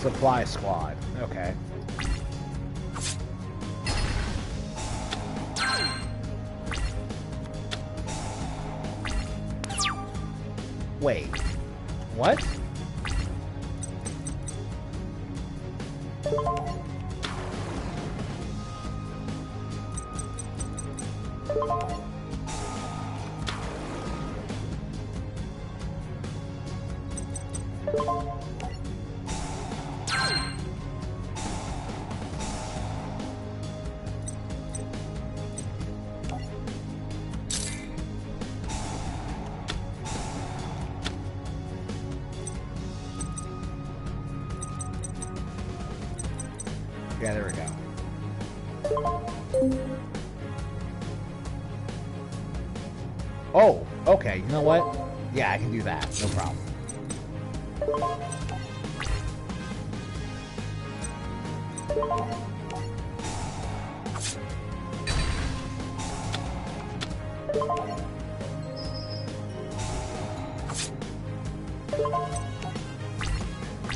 Supply squad. Okay. Wait. What? Yeah, there we go. Oh, okay. You know what? Yeah, I can do that. No problem.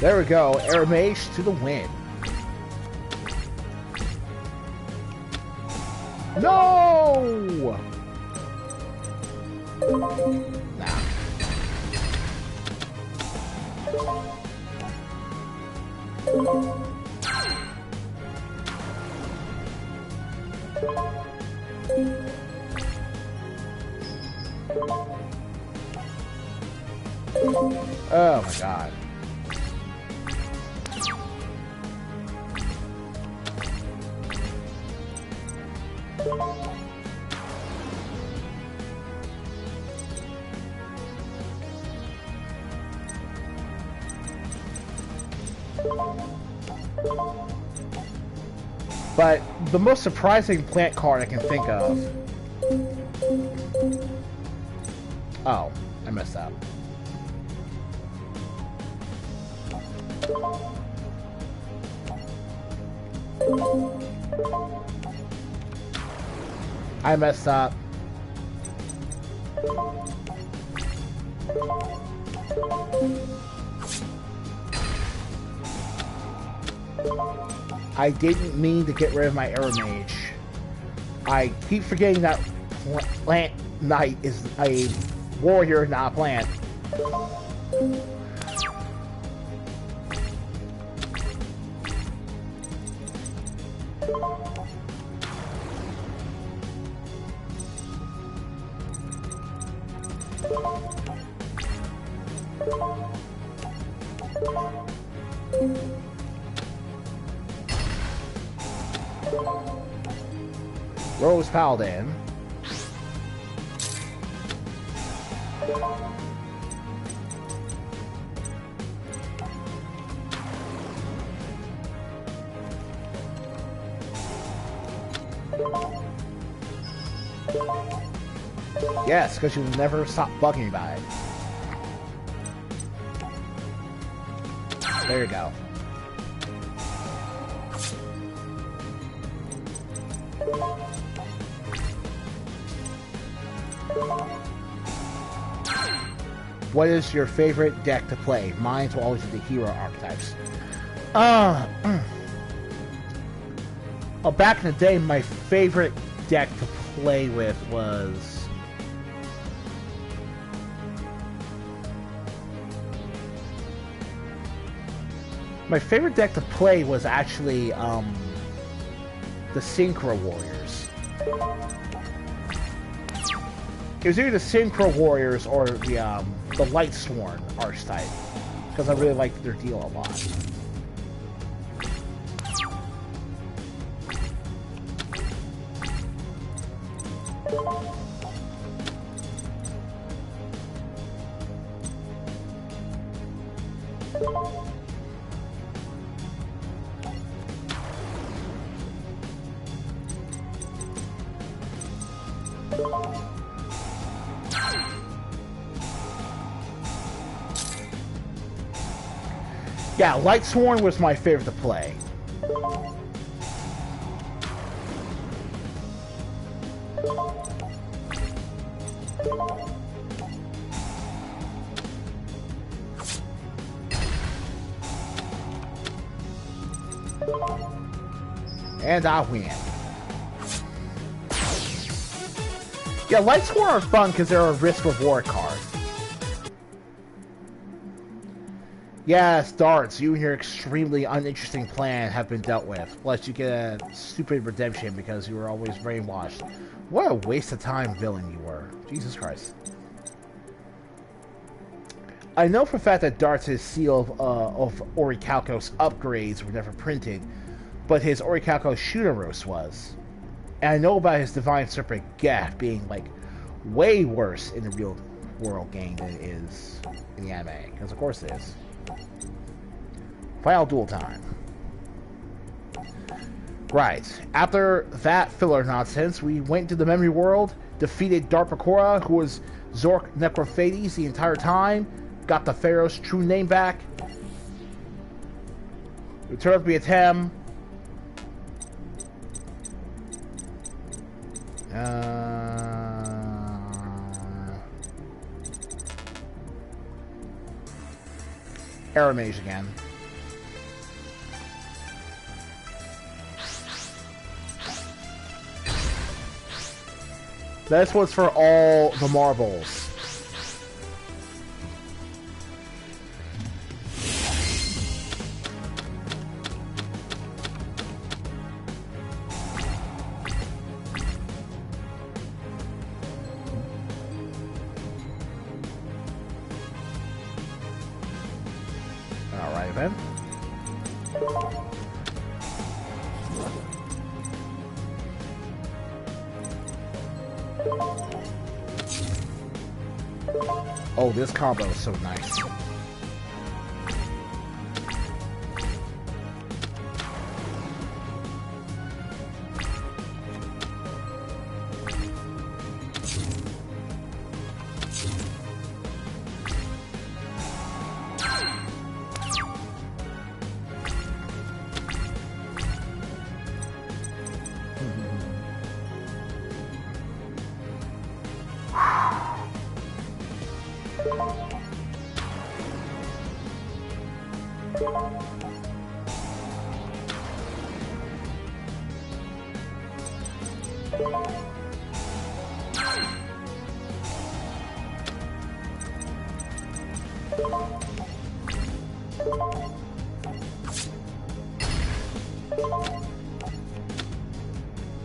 There we go. Air Mage to the win. No! Nah. Oh my god. But the most surprising plant card I can think of... Oh, I messed up. I messed up. I didn't mean to get rid of my Arrow Mage. I keep forgetting that Plant Knight is a warrior, not a plant. Rose Paladin. Yes, because you'll never stop bugging me about it. There you go. What is your favorite deck to play? Mine will always be the hero archetypes. Back in the day, my favorite deck to play with was... My favorite deck to play was actually, the Synchro Warriors. It was either the Synchro Warriors or the Lightsworn archetype, because I really liked their deal a lot. Yeah, Lightsworn was my favorite to play. And I win. Yeah, Lightsworn are fun because they're a risk-reward card. Yes, darts, you and your extremely uninteresting plan have been dealt with. Plus, you get a stupid redemption because you were always brainwashed. What a waste of time villain you were. Jesus Christ. I know for a fact that Dart's seal of Orichalcos upgrades were never printed, but his Orichalcos Shooteros was. And I know about his Divine Serpent Geth being, like, way worse in the real world game than it is in the anime. Because of course it is. Final duel time. Right. After that filler nonsense, we went to the memory world, defeated Dark Bakura, who was Zork Necrophades the entire time, got the Pharaoh's true name back, returned to be a Tem. Arrow Mage again. This was for all the marbles. have been. Oh, this combo is so nice.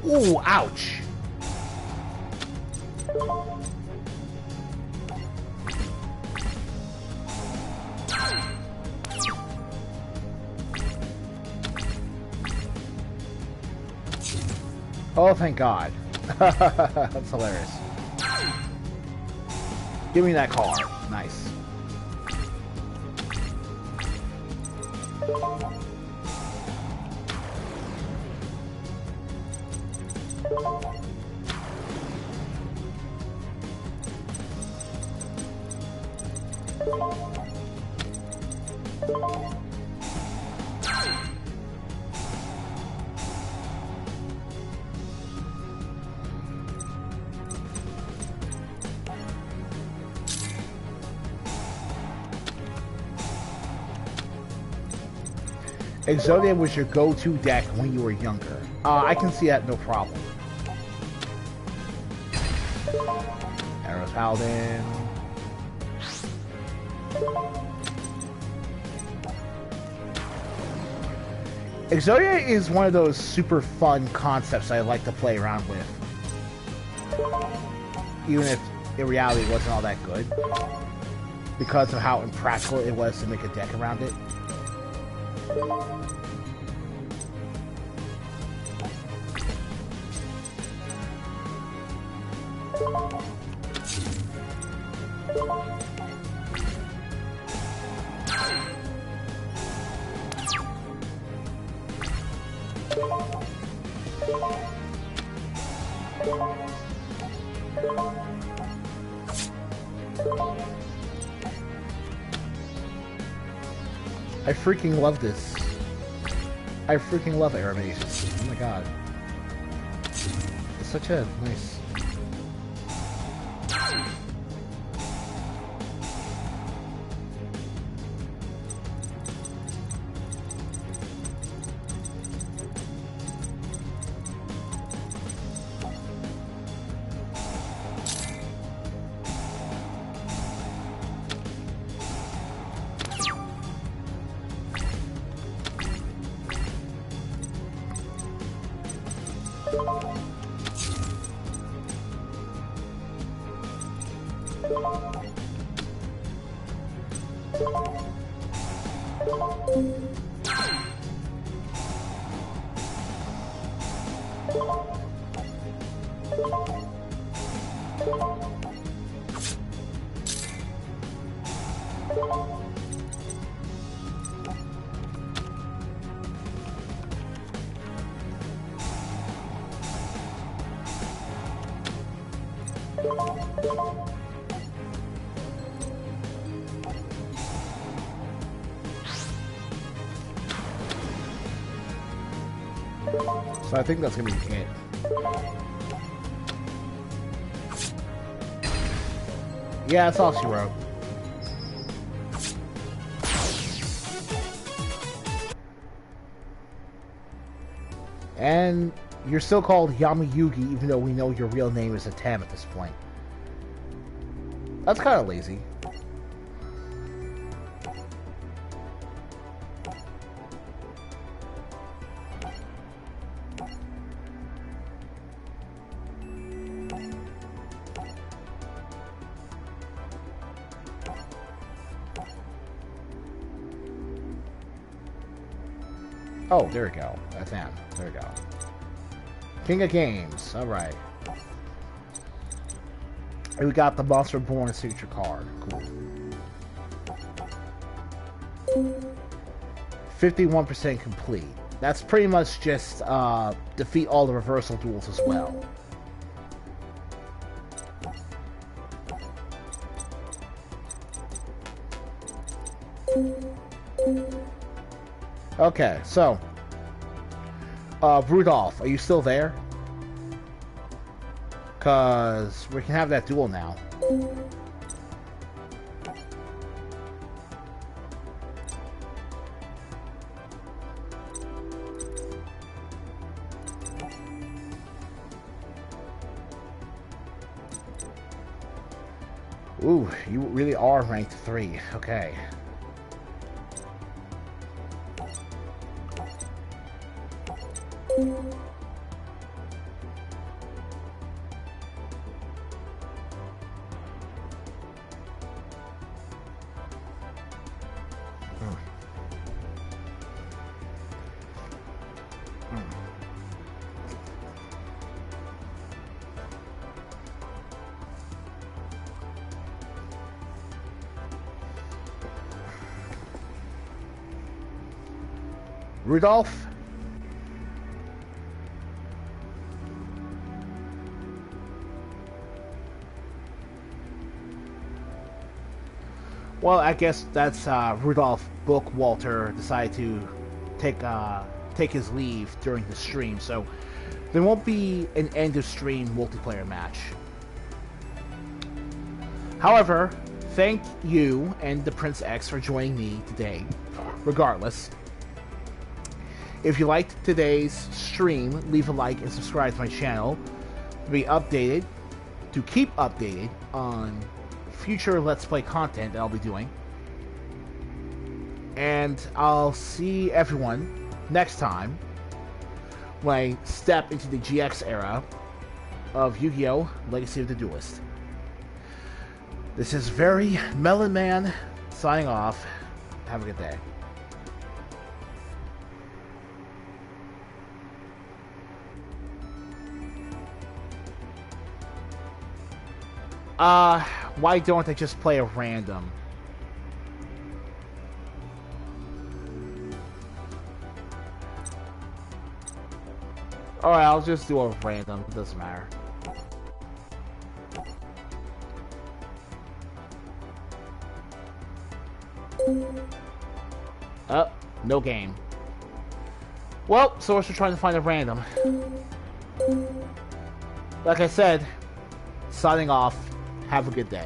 Ooh, ouch. Oh, thank God. That's hilarious. Give me that car. Nice. Exodia was your go-to deck when you were younger. I can see that, no problem. Arrows Paladin. Exodia is one of those super fun concepts I like to play around with. Even if in reality it wasn't all that good. Because of how impractical it was to make a deck around it. I freaking love this. I freaking love Aramazes. Oh my god. It's such a nice... So I think that's gonna be it. Yeah, that's all she wrote. And you're still called Yamayugi, even though we know your real name is Atem at this point. That's kind of lazy. Oh, there we go. That's him. There we go. King of Games. Alright. And we got the Monster Born signature card. Cool. 51% complete. That's pretty much just defeat all the reversal duels as well. Okay, so Rudolph, are you still there? Cause we can have that duel now. Ooh, you really are ranked 3. Okay. Rudolph? Well, I guess that's Rudolph Bookwalter decided to take his leave during the stream, so there won't be an end of stream multiplayer match. However, thank you and the Prince X for joining me today, regardless. If you liked today's stream, leave a like and subscribe to my channel to be updated, to keep updated on future Let's Play content that I'll be doing. And I'll see everyone next time when I step into the GX era of Yu-Gi-Oh! Legacy of the Duelist. This is Very Melon Man signing off. Have a good day. Why don't I just play a random? Alright, I'll just do a random. It doesn't matter. Oh, no game. Well, so we're just trying to find a random. Like I said, signing off. Have a good day.